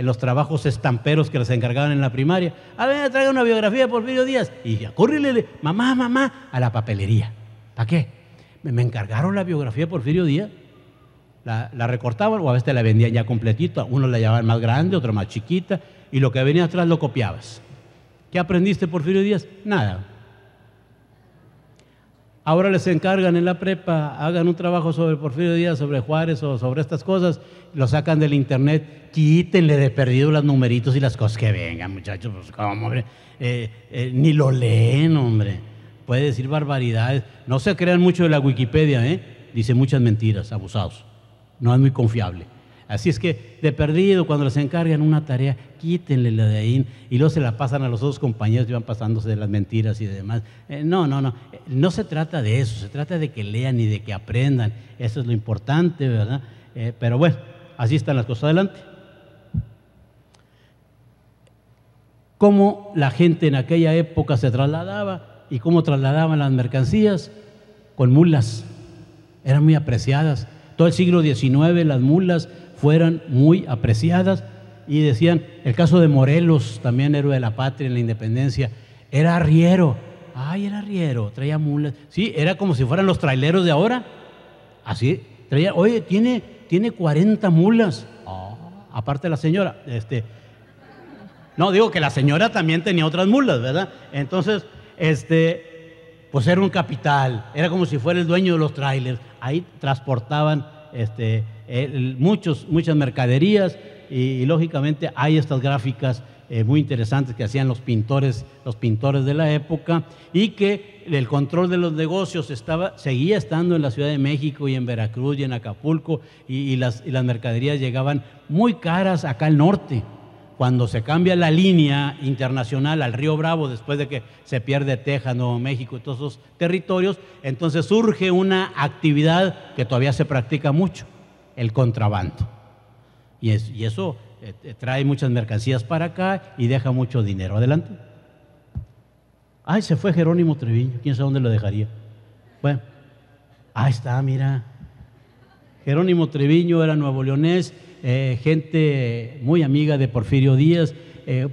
los trabajos estamperos que les encargaban en la primaria. A ver, traiga una biografía de Porfirio Díaz. Y ya, córrele, mamá, a la papelería. ¿Para qué? Me encargaron la biografía de Porfirio Díaz. La recortaban o a veces la vendían ya completita. Uno la llevaban más grande, otro más chiquita. Y lo que venía atrás lo copiabas. ¿Qué aprendiste, Porfirio Díaz? Nada. Ahora les encargan en la prepa, hagan un trabajo sobre Porfirio Díaz, sobre Juárez o sobre estas cosas, lo sacan del internet, quítenle de perdido los numeritos y las cosas que vengan, muchachos, pues cómo, hombre, ni lo leen, hombre, puede decir barbaridades, no se crean mucho de la Wikipedia, dice muchas mentiras, abusados, no es muy confiable. Así es que de perdido, cuando les encargan una tarea, quítenle la de ahí y luego se la pasan a los otros compañeros y van pasándose de las mentiras y demás. No se trata de eso, se trata de que lean y de que aprendan. Eso es lo importante, ¿verdad? Pero bueno, así están las cosas. Adelante. Cómo la gente en aquella época se trasladaba y cómo trasladaban las mercancías con mulas. Eran muy apreciadas. Todo el siglo XIX las mulas fueran muy apreciadas y decían, el caso de Morelos, también héroe de la patria en la independencia, era arriero, era arriero, traía mulas, sí, era como si fueran los traileros de ahora, así, traía, oye, tiene 40 mulas, aparte la señora, no, digo que la señora también tenía otras mulas, ¿verdad? Entonces, pues era un capital, era como si fuera el dueño de los trailers, ahí transportaban muchas mercaderías y lógicamente hay estas gráficas muy interesantes que hacían los pintores de la época y que el control de los negocios seguía estando en la Ciudad de México y en Veracruz y en Acapulco y las mercaderías llegaban muy caras acá al norte. Cuando se cambia la línea internacional al Río Bravo, después de que se pierde Texas, Nuevo México y todos esos territorios, entonces surge una actividad que todavía se practica mucho, el contrabando. Y eso trae muchas mercancías para acá y deja mucho dinero. Adelante. Se fue Jerónimo Treviño, quién sabe dónde lo dejaría. Bueno, ahí está, mira. Jerónimo Treviño era nuevoleonés, gente muy amiga de Porfirio Díaz,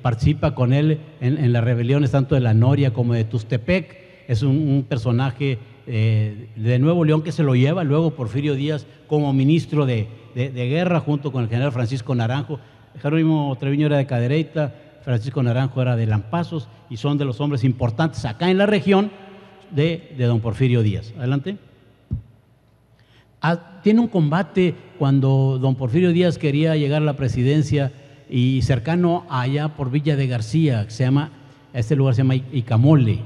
participa con él en las rebeliones tanto de la Noria como de Tustepec. Es un personaje de Nuevo León que se lo lleva luego Porfirio Díaz como ministro de guerra junto con el general Francisco Naranjo. Jerónimo Treviño era de Cadereyta, Francisco Naranjo era de Lampazos y son de los hombres importantes acá en la región de don Porfirio Díaz. Adelante. Tiene un combate cuando don Porfirio Díaz quería llegar a la presidencia y cercano allá por Villa de García, este lugar se llama Icamole,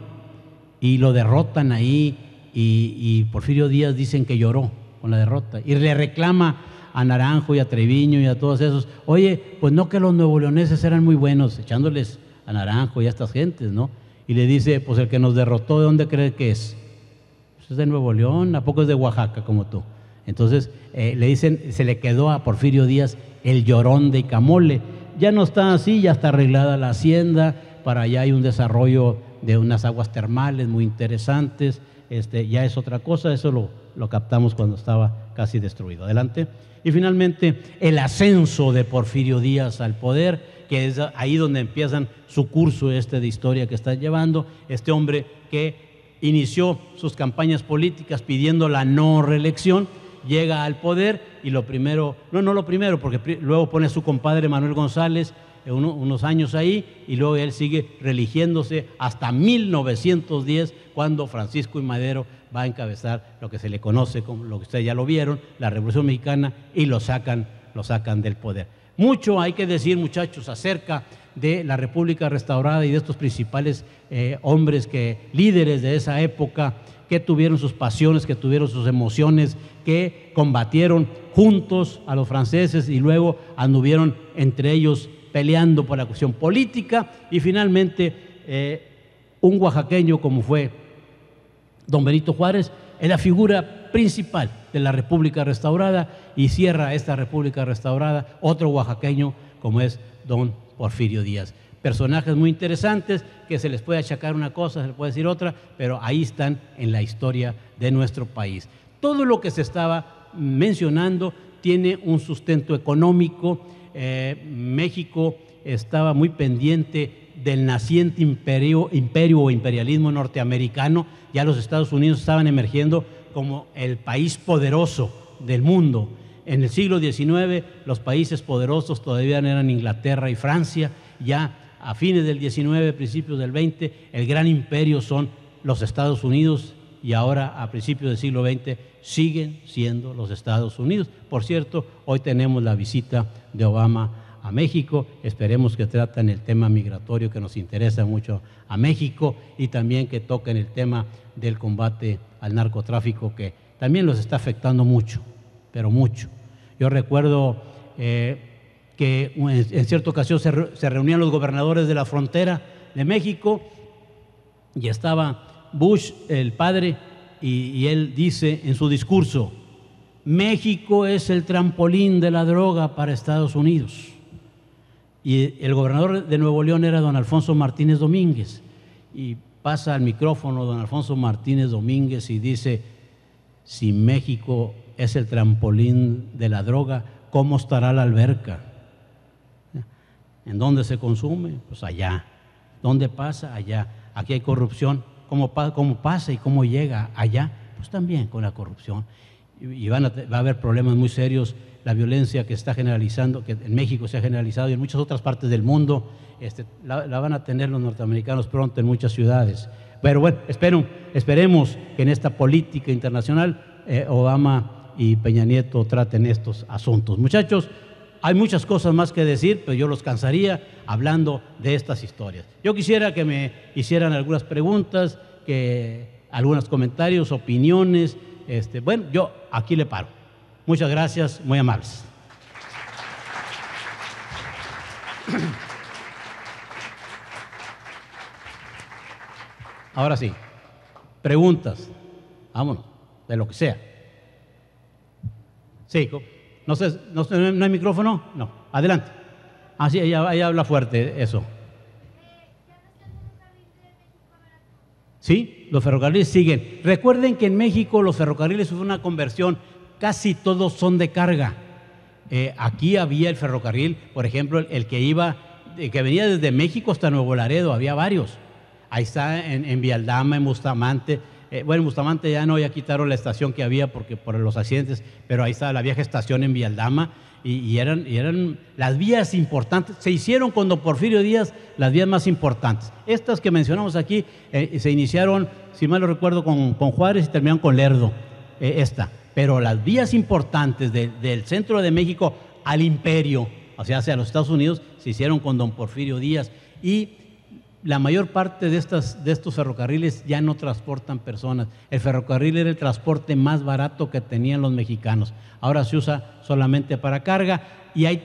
y lo derrotan ahí y Porfirio Díaz dicen que lloró con la derrota y le reclama a Naranjo y a Treviño y a todos esos, oye, pues no que los nuevoleoneses eran muy buenos, echándoles a Naranjo y a estas gentes, ¿no? Y le dice, pues el que nos derrotó, ¿de dónde cree que es? Pues es de Nuevo León, ¿a poco es de Oaxaca como tú? Entonces le dicen, se le quedó a Porfirio Díaz el llorón de Icamole. Ya no está así, ya está arreglada la hacienda, para allá hay un desarrollo de unas aguas termales muy interesantes, ya es otra cosa, eso lo captamos cuando estaba casi destruido. Adelante. Y finalmente el ascenso de Porfirio Díaz al poder, que es ahí donde empiezan su curso de historia que están llevando, este hombre que inició sus campañas políticas pidiendo la no reelección, llega al poder y lo primero, no lo primero, porque luego pone a su compadre Manuel González unos años ahí y luego él sigue reeligiéndose hasta 1910 cuando Francisco I. Madero va a encabezar lo que se le conoce como, lo que ustedes ya lo vieron, la Revolución Mexicana, y lo sacan del poder. Mucho hay que decir, muchachos, acerca de la República restaurada y de estos principales hombres líderes de esa época, que tuvieron sus pasiones, que tuvieron sus emociones, que combatieron juntos a los franceses y luego anduvieron entre ellos peleando por la cuestión política, y finalmente un oaxaqueño como fue don Benito Juárez es la figura principal de la República restaurada, y cierra esta República restaurada otro oaxaqueño como es don Porfirio Díaz. Personajes muy interesantes que se les puede achacar una cosa, se les puede decir otra, pero ahí están en la historia de nuestro país. Todo lo que se estaba mencionando tiene un sustento económico. México estaba muy pendiente del naciente imperio o imperialismo norteamericano. Ya los Estados Unidos estaban emergiendo como el país poderoso del mundo. En el siglo XIX los países poderosos todavía eran Inglaterra y Francia. Ya a fines del XIX, principios del XX, el gran imperio son los Estados Unidos, y ahora a principios del siglo XX siguen siendo los Estados Unidos. Por cierto, hoy tenemos la visita de Obama a México. Esperemos que traten el tema migratorio, que nos interesa mucho a México, y también que toquen el tema del combate al narcotráfico, que también los está afectando mucho, pero mucho. Yo recuerdo que en cierta ocasión se reunían los gobernadores de la frontera de México y estaba Bush, el padre, y él dice en su discurso: México es el trampolín de la droga para Estados Unidos. Y el gobernador de Nuevo León era don Alfonso Martínez Domínguez, y pasa al micrófono don Alfonso Martínez Domínguez y dice: si México es el trampolín de la droga, ¿cómo estará la alberca? ¿En dónde se consume? Pues allá. ¿Dónde pasa? Allá. Aquí hay corrupción. ¿Cómo pasa y cómo llega allá? Pues también con la corrupción. Y va a haber problemas muy serios. La violencia que está generalizando, que en México se ha generalizado y en muchas otras partes del mundo, la van a tener los norteamericanos pronto en muchas ciudades. Pero bueno, esperemos que en esta política internacional Obama y Peña Nieto traten estos asuntos. Muchachos, hay muchas cosas más que decir, pero yo los cansaría hablando de estas historias. Yo quisiera que me hicieran algunas preguntas, algunos comentarios, opiniones. Bueno, yo aquí le paro. Muchas gracias, muy amables. Ahora sí, preguntas. Vámonos, de lo que sea. Sí, no hay micrófono. No, adelante. Sí, ella habla fuerte, eso. Sí, los ferrocarriles siguen. Recuerden que en México los ferrocarriles hubo una conversión, casi todos son de carga. Aquí había el ferrocarril, por ejemplo, el que venía desde México hasta Nuevo Laredo, había varios. Ahí está en Vialdama, en Bustamante. Bueno, en Bustamante ya no, ya quitaron la estación que había por los accidentes, pero ahí está la vieja estación en Vialdama, y eran las vías importantes. Se hicieron con don Porfirio Díaz las vías más importantes. Estas que mencionamos aquí se iniciaron, si mal no recuerdo, con Juárez y terminaron con Lerdo, Pero las vías importantes del centro de México al imperio, o sea, hacia los Estados Unidos, se hicieron con don Porfirio Díaz, y la mayor parte de estos ferrocarriles ya no transportan personas. El ferrocarril era el transporte más barato que tenían los mexicanos. Ahora se usa solamente para carga, y hay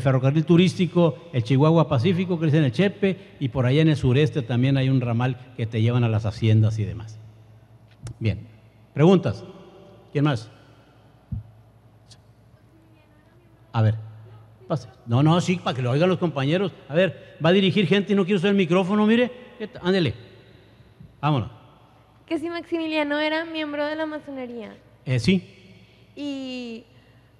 ferrocarril turístico, el Chihuahua Pacífico, que es en el Chepe, y por allá en el sureste también hay un ramal que te llevan a las haciendas y demás. Bien, preguntas. ¿Quién más? A ver, pase. No, sí, para que lo oigan los compañeros. A ver, va a dirigir gente y no quiere usar el micrófono, mire. Ándele. Vámonos. Que si Maximiliano era miembro de la masonería. Sí. Y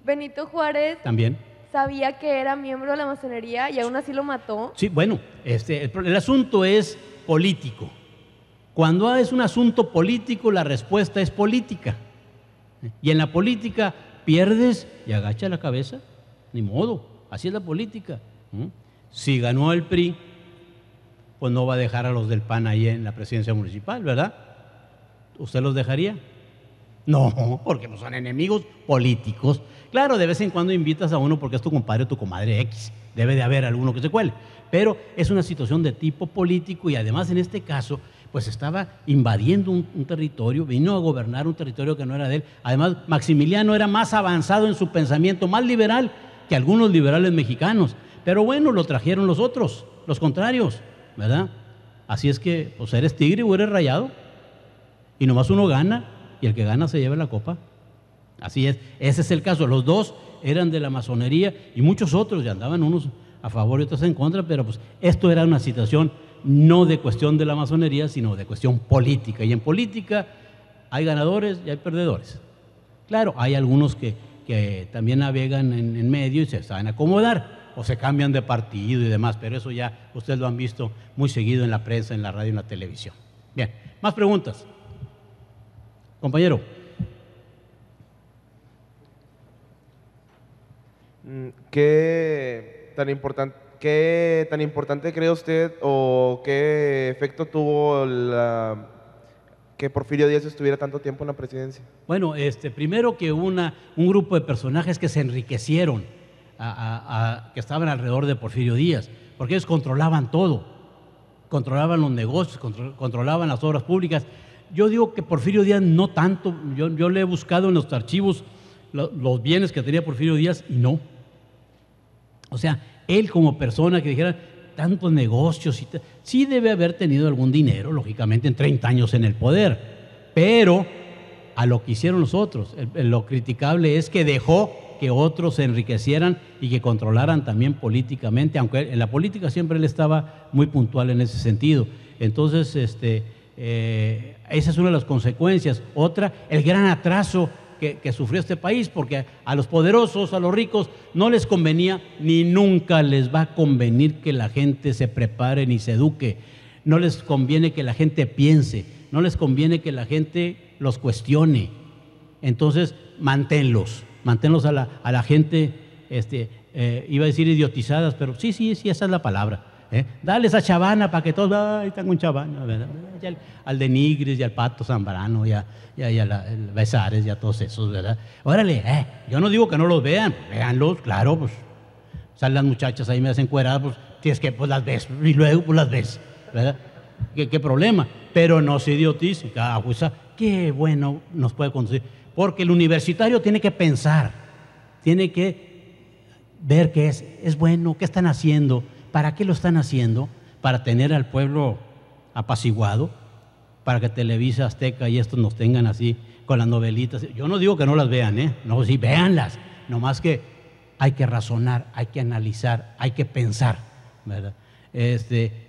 Benito Juárez también sabía que era miembro de la masonería y aún así lo mató. Sí, bueno, el asunto es político. Cuando es un asunto político, la respuesta es política. Y en la política pierdes y agacha la cabeza, ni modo, así es la política. Si ganó el PRI, pues no va a dejar a los del PAN ahí en la presidencia municipal, ¿verdad? ¿Usted los dejaría? No, porque no son enemigos políticos. Claro, de vez en cuando invitas a uno porque es tu compadre o tu comadre X, debe de haber alguno que se cuele, pero es una situación de tipo político, y además en este caso pues estaba invadiendo un territorio, vino a gobernar un territorio que no era de él. Además, Maximiliano era más avanzado en su pensamiento, más liberal que algunos liberales mexicanos. Pero bueno, lo trajeron los otros, los contrarios, ¿verdad? Así es que, pues eres tigre o eres rayado, y nomás uno gana, y el que gana se lleva la copa. Así es, ese es el caso. Los dos eran de la masonería, y muchos otros, ya andaban unos a favor y otros en contra, pero pues esto era una situación no de cuestión de la masonería, sino de cuestión política. Y en política hay ganadores y hay perdedores. Claro, hay algunos que también navegan en medio y se saben acomodar o se cambian de partido y demás, pero eso ya ustedes lo han visto muy seguido en la prensa, en la radio y en la televisión. Bien, más preguntas. Compañero. ¿Qué tan importante cree usted o qué efecto tuvo que Porfirio Díaz estuviera tanto tiempo en la presidencia? Bueno, primero que un grupo de personajes que se enriquecieron, que estaban alrededor de Porfirio Díaz, porque ellos controlaban todo, controlaban los negocios, controlaban las obras públicas. Yo digo que Porfirio Díaz no tanto, yo le he buscado en los archivos los bienes que tenía Porfirio Díaz y no. O sea, él como persona que dijera tantos negocios, sí debe haber tenido algún dinero, lógicamente, en 30 años en el poder, pero a lo que hicieron los otros, lo criticable es que dejó que otros se enriquecieran y que controlaran también políticamente, aunque en la política siempre él estaba muy puntual en ese sentido. Entonces, esa es una de las consecuencias. Otra, el gran atraso que sufrió este país, porque a los poderosos, a los ricos, no les convenía ni nunca les va a convenir que la gente se prepare ni se eduque. No les conviene que la gente piense, no les conviene que la gente los cuestione. Entonces, manténlos a la gente, iba a decir idiotizadas, pero sí, esa es la palabra. Dale esa chavana para que todos, ay, tengo un chavana, ¿verdad? Al de Nigris y al Pato Zambrano y al Besares y a todos esos, ¿verdad? Órale, yo no digo que no los vean, véanlos, claro, pues salen las muchachas ahí me hacen encueradas, pues tienes que, pues las ves, y luego pues las ves, ¿verdad? ¿Qué problema? Pero no se idioticen, qué bueno nos puede conducir, porque el universitario tiene que pensar, tiene que ver qué es bueno, qué están haciendo. ¿Para qué lo están haciendo? Para tener al pueblo apaciguado, para que Televisa, Azteca y estos nos tengan así con las novelitas. Yo no digo que no las vean, no, sí, véanlas, nomás que hay que razonar, hay que analizar, hay que pensar, ¿verdad?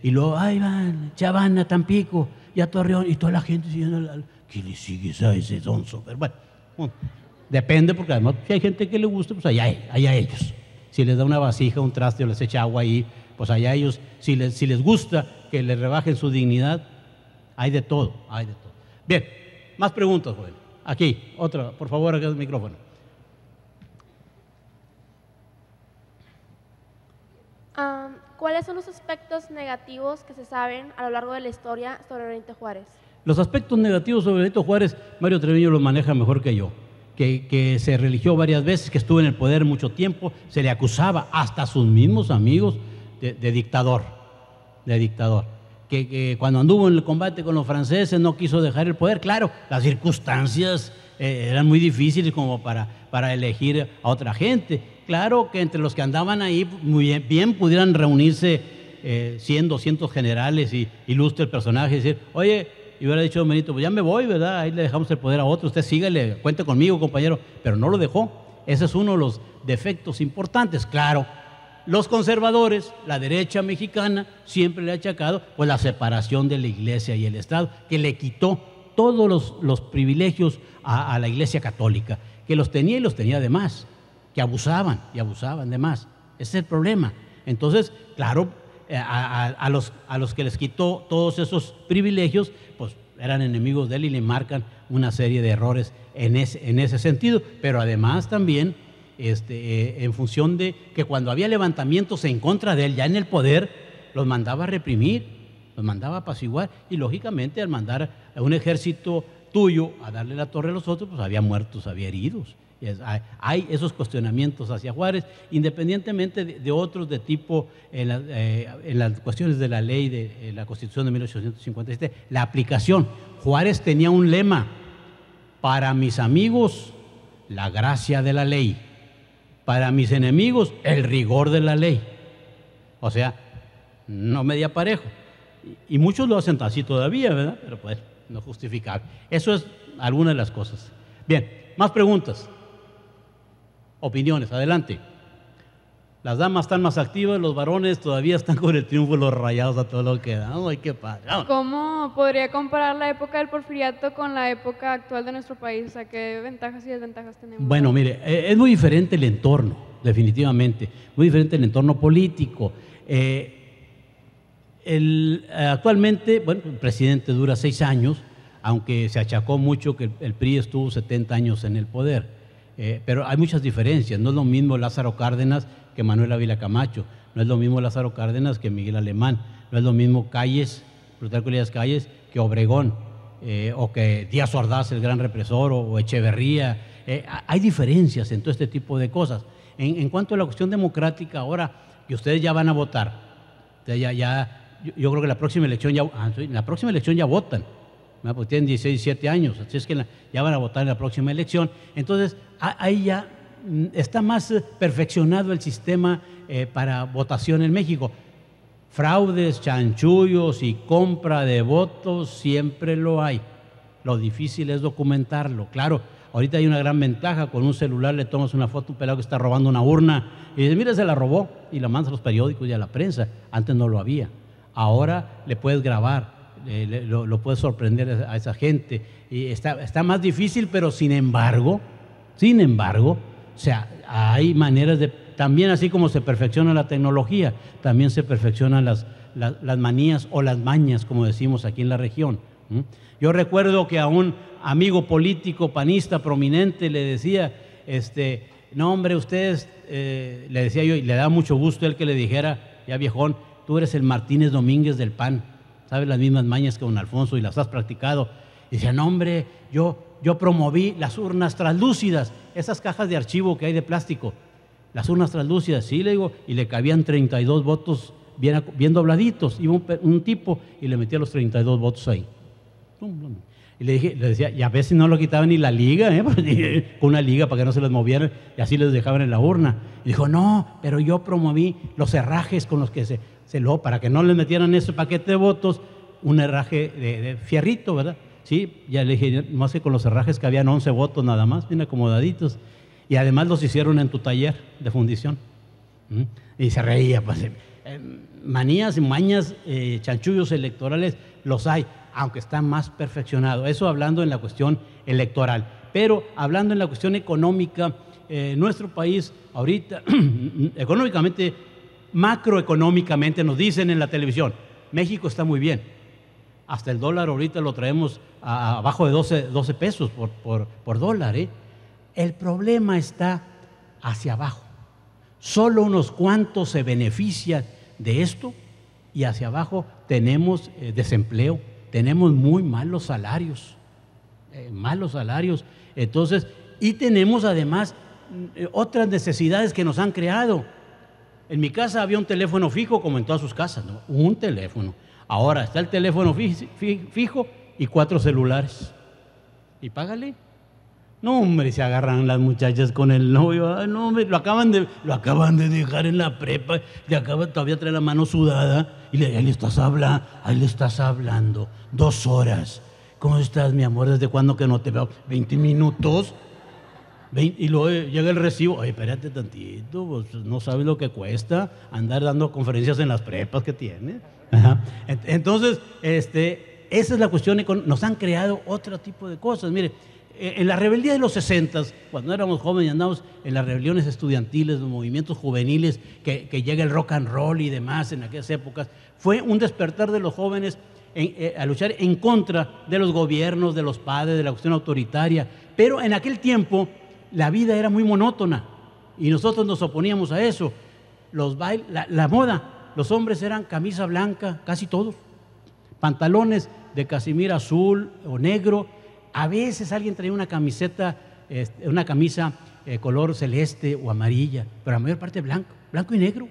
Y luego, ahí van, Chavana, Tampico, y a Torreón, y toda la gente diciendo, ¿qué le sigues a ese sonso? Pero bueno, depende, porque además si hay gente que le gusta, pues allá ellos. Si les da una vasija, un traste o les echa agua ahí, pues allá ellos, si les gusta que les rebajen su dignidad, hay de todo. Bien, más preguntas, joven. Aquí, otra, por favor, acá el micrófono. ¿Cuáles son los aspectos negativos que se saben a lo largo de la historia sobre Benito Juárez? Los aspectos negativos sobre Benito Juárez, Mario Treviño los maneja mejor que yo. Que se religió varias veces, que estuvo en el poder mucho tiempo, se le acusaba hasta a sus mismos amigos de dictador, que cuando anduvo en el combate con los franceses no quiso dejar el poder. Claro, las circunstancias eran muy difíciles como para elegir a otra gente. Claro que entre los que andaban ahí muy bien pudieran reunirse 100, 200 generales y ilustres personajes y decir, oye, y hubiera dicho Benito, pues ya me voy, ¿verdad? Ahí le dejamos el poder a otro, usted sígale, cuente conmigo, compañero. Pero no lo dejó. Ese es uno de los defectos importantes. Claro, los conservadores, la derecha mexicana, siempre le ha achacado pues la separación de la Iglesia y el Estado, que le quitó todos los privilegios a la Iglesia católica, que los tenía y los tenía de más, que abusaban de más. Ese es el problema. Entonces, claro, a los que les quitó todos esos privilegios, pues eran enemigos de él y le marcan una serie de errores en ese sentido, pero además también en función de que cuando había levantamientos en contra de él, ya en el poder, los mandaba a reprimir, los mandaba a apaciguar, y lógicamente al mandar a un ejército tuyo a darle la torre a los otros, pues había muertos, había heridos. Hay esos cuestionamientos hacia Juárez, independientemente de otros de tipo en las cuestiones de la ley de la Constitución de 1857, la aplicación. Juárez tenía un lema: para mis amigos, la gracia de la ley; para mis enemigos, el rigor de la ley. O sea, no media parejo. Y muchos lo hacen así todavía, ¿verdad? Pero pues no justificable. Eso es alguna de las cosas. Bien, más preguntas. Opiniones, adelante. Las damas están más activas, los varones todavía están con el triunfo de los Rayados a todo lo que da. ¡Ay, qué padre! ¿Cómo podría comparar la época del porfiriato con la época actual de nuestro país? O sea, ¿qué ventajas y desventajas tenemos? Bueno, mire, es muy diferente el entorno, definitivamente. Muy diferente el entorno político. Actualmente, bueno, el presidente dura 6 años, aunque se achacó mucho que el PRI estuvo 70 años en el poder. Pero hay muchas diferencias. No es lo mismo Lázaro Cárdenas que Manuel Ávila Camacho. No es lo mismo Lázaro Cárdenas que Miguel Alemán. No es lo mismo Plutarco Elías Calles, que Obregón, o que Díaz Ordaz, el gran represor, o Echeverría. Hay diferencias en todo este tipo de cosas. En cuanto a la cuestión democrática, ahora que ustedes ya van a votar, yo creo que la próxima elección ya votan, porque tienen 16, 17 años, así es que ya van a votar en la próxima elección. Entonces, ahí ya está más perfeccionado el sistema para votación en México. Fraudes, chanchullos y compra de votos siempre lo hay. Lo difícil es documentarlo. Claro, ahorita hay una gran ventaja. Con un celular le tomas una foto a un pelado que está robando una urna y dices, mira, se la robó, y la mandas a los periódicos y a la prensa. Antes no lo había. Ahora le puedes grabar, lo puedes sorprender a esa gente. Y está más difícil, pero sin embargo, o sea, hay maneras de, también así como se perfecciona la tecnología, también se perfeccionan las manías o las mañas, como decimos aquí en la región. Yo recuerdo que a un amigo político panista prominente le decía, no hombre, ustedes, le decía yo, y le da mucho gusto él que le dijera, ya viejón, tú eres el Martínez Domínguez del PAN, sabes las mismas mañas que don Alfonso y las has practicado. Y decía, no hombre, yo promoví las urnas translúcidas, esas cajas de archivo que hay de plástico, las urnas translúcidas, sí, le digo, y le cabían 32 votos bien dobladitos. Iba un tipo y le metía los 32 votos ahí. Y le decía, y a veces no lo quitaban ni la liga, con una liga para que no se les movieran, y así les dejaban en la urna. Y dijo, no, pero yo promoví los herrajes con los que para que no les metieran ese paquete de votos, un herraje de fierrito, ¿verdad? Sí, ya le dije, más que con los herrajes que habían 11 votos nada más, bien acomodaditos. Y además los hicieron en tu taller de fundición. Y se reía, pues. Manías, mañas, chanchullos electorales los hay, aunque está más perfeccionado. Eso hablando en la cuestión electoral. Pero hablando en la cuestión económica, nuestro país ahorita, económicamente, macroeconómicamente, nos dicen en la televisión, México está muy bien. Hasta el dólar ahorita lo traemos abajo de 12 pesos por dólar. El problema está hacia abajo. Solo unos cuantos se benefician de esto y hacia abajo tenemos desempleo, tenemos muy malos salarios. Entonces, y tenemos además otras necesidades que nos han creado. En mi casa había un teléfono fijo, como en todas sus casas, ¿no? Un teléfono. Ahora está el teléfono fijo y 4 celulares. Y págale. No, hombre, se agarran las muchachas con el novio. Ay, no, hombre, lo acaban de dejar en la prepa. Todavía trae la mano sudada. Y ahí le estás hablando. 2 horas. ¿Cómo estás, mi amor? ¿Desde cuándo que no te veo? 20 minutos. Y luego llega el recibo. Ay, espérate tantito, pues, no sabes lo que cuesta andar dando conferencias en las prepas que tienes. Ajá. Entonces, esa es la cuestión. Nos han creado otro tipo de cosas. Mire, en la rebeldía de los 60, cuando éramos jóvenes y andábamos en las rebeliones estudiantiles, los movimientos juveniles, que llega el rock and roll y demás en aquellas épocas, fue un despertar de los jóvenes a luchar en contra de los gobiernos, de los padres, de la cuestión autoritaria. Pero en aquel tiempo la vida era muy monótona y nosotros nos oponíamos a eso. La moda, los hombres eran camisa blanca, casi todos, pantalones de casimir azul o negro. A veces alguien traía una camiseta, una camisa color celeste o amarilla, pero la mayor parte blanco y negro.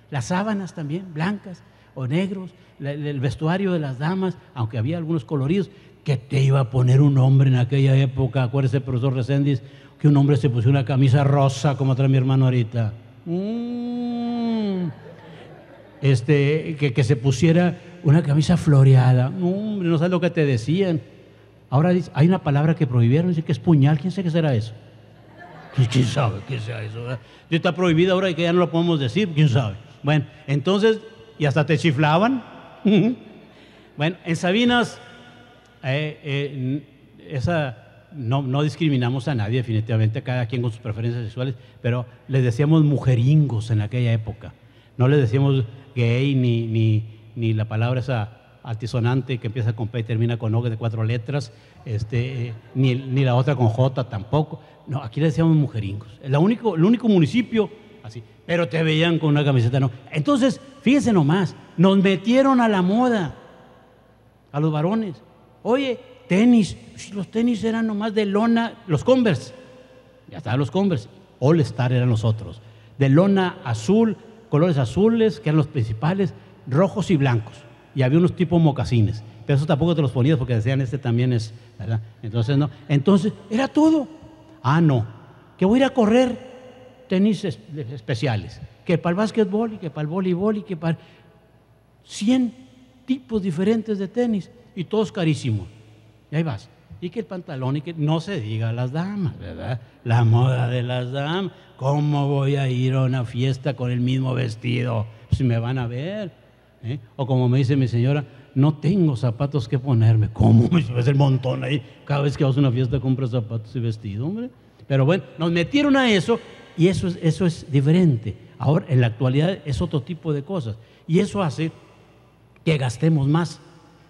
Las sábanas también, blancas o negros. El vestuario de las damas, aunque había algunos coloridos. ¿Qué te iba a poner un hombre en aquella época? Acuérdese, profesor Reséndiz, que un hombre se puso una camisa rosa como trae mi hermano ahorita. Que se pusiera una camisa floreada. No sabes lo que te decían. Ahora hay una palabra que prohibieron, dice que es puñal. ¿Quién sabe qué será eso? ¿Quién sabe qué sea eso? ¿Verdad? Está prohibida ahora y que ya no lo podemos decir, quién sabe. Bueno, entonces, y hasta te chiflaban. Bueno, en Sabinas, no discriminamos a nadie, definitivamente, cada quien con sus preferencias sexuales, pero les decíamos mujeringos en aquella época. No les decíamos gay ni la palabra esa altisonante que empieza con P y termina con O de 4 letras, ni la otra con J tampoco. No, aquí le decíamos mujeringos. El único municipio así, pero te veían con una camiseta, no. Entonces, fíjense nomás, nos metieron a la moda, a los varones. Oye, tenis, los tenis eran nomás de lona, los Converse, ya estaban los Converse, All Star eran los otros, de lona azul, colores azules, que eran los principales, rojos y blancos, y había unos tipos mocasines, pero eso tampoco te los ponías porque decían este también es, ¿verdad? Entonces no, entonces era todo. Ah, no, que voy a ir a correr, tenis especiales, que para el básquetbol y que para el voleibol y que para 100 tipos diferentes de tenis y todos carísimos. Y ahí vas. Y que el pantalón y que no se diga a las damas, ¿verdad? La moda de las damas. ¿Cómo voy a ir a una fiesta con el mismo vestido? Si me van a ver. O como me dice mi señora, no tengo zapatos que ponerme. ¿Cómo? Es el montón ahí. Cada vez que vas a una fiesta compras zapatos y vestido, hombre. Pero bueno, nos metieron a eso y eso es diferente. Ahora, en la actualidad es otro tipo de cosas. Y eso hace que gastemos más.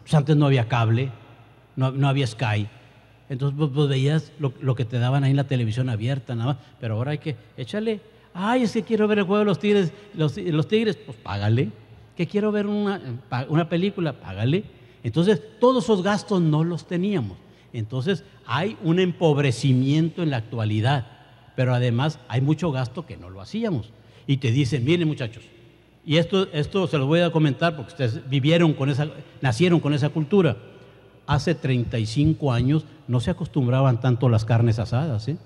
Pues antes no había cable, no había Sky. Entonces pues veías lo que te daban ahí en la televisión abierta, nada más. Pero ahora hay que échale. Ay, es que quiero ver el juego de los Tigres. Los Tigres, pues págale. Que quiero ver una película, págale. Entonces, todos esos gastos no los teníamos. Entonces, hay un empobrecimiento en la actualidad. Pero además, hay mucho gasto que no lo hacíamos. Y te dicen, miren muchachos, y esto se lo voy a comentar porque ustedes nacieron con esa cultura. Hace 35 años no se acostumbraban tanto las carnes asadas, ¿eh?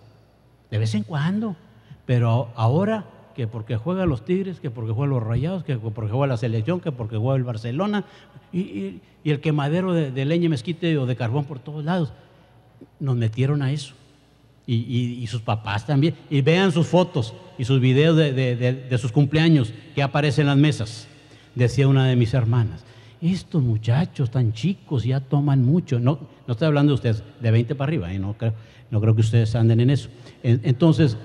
De vez en cuando. Pero ahora, que porque juegan los Tigres, que porque juegan los Rayados, que porque juega la selección, que porque juega el Barcelona, y el quemadero de leña, mezquite o de carbón por todos lados. Nos metieron a eso. Y sus papás también. Y vean sus fotos y sus videos de sus cumpleaños que aparecen en las mesas. Decía una de mis hermanas, estos muchachos tan chicos ya toman mucho. No estoy hablando de ustedes, de 20 para arriba, no creo que ustedes anden en eso. Entonces,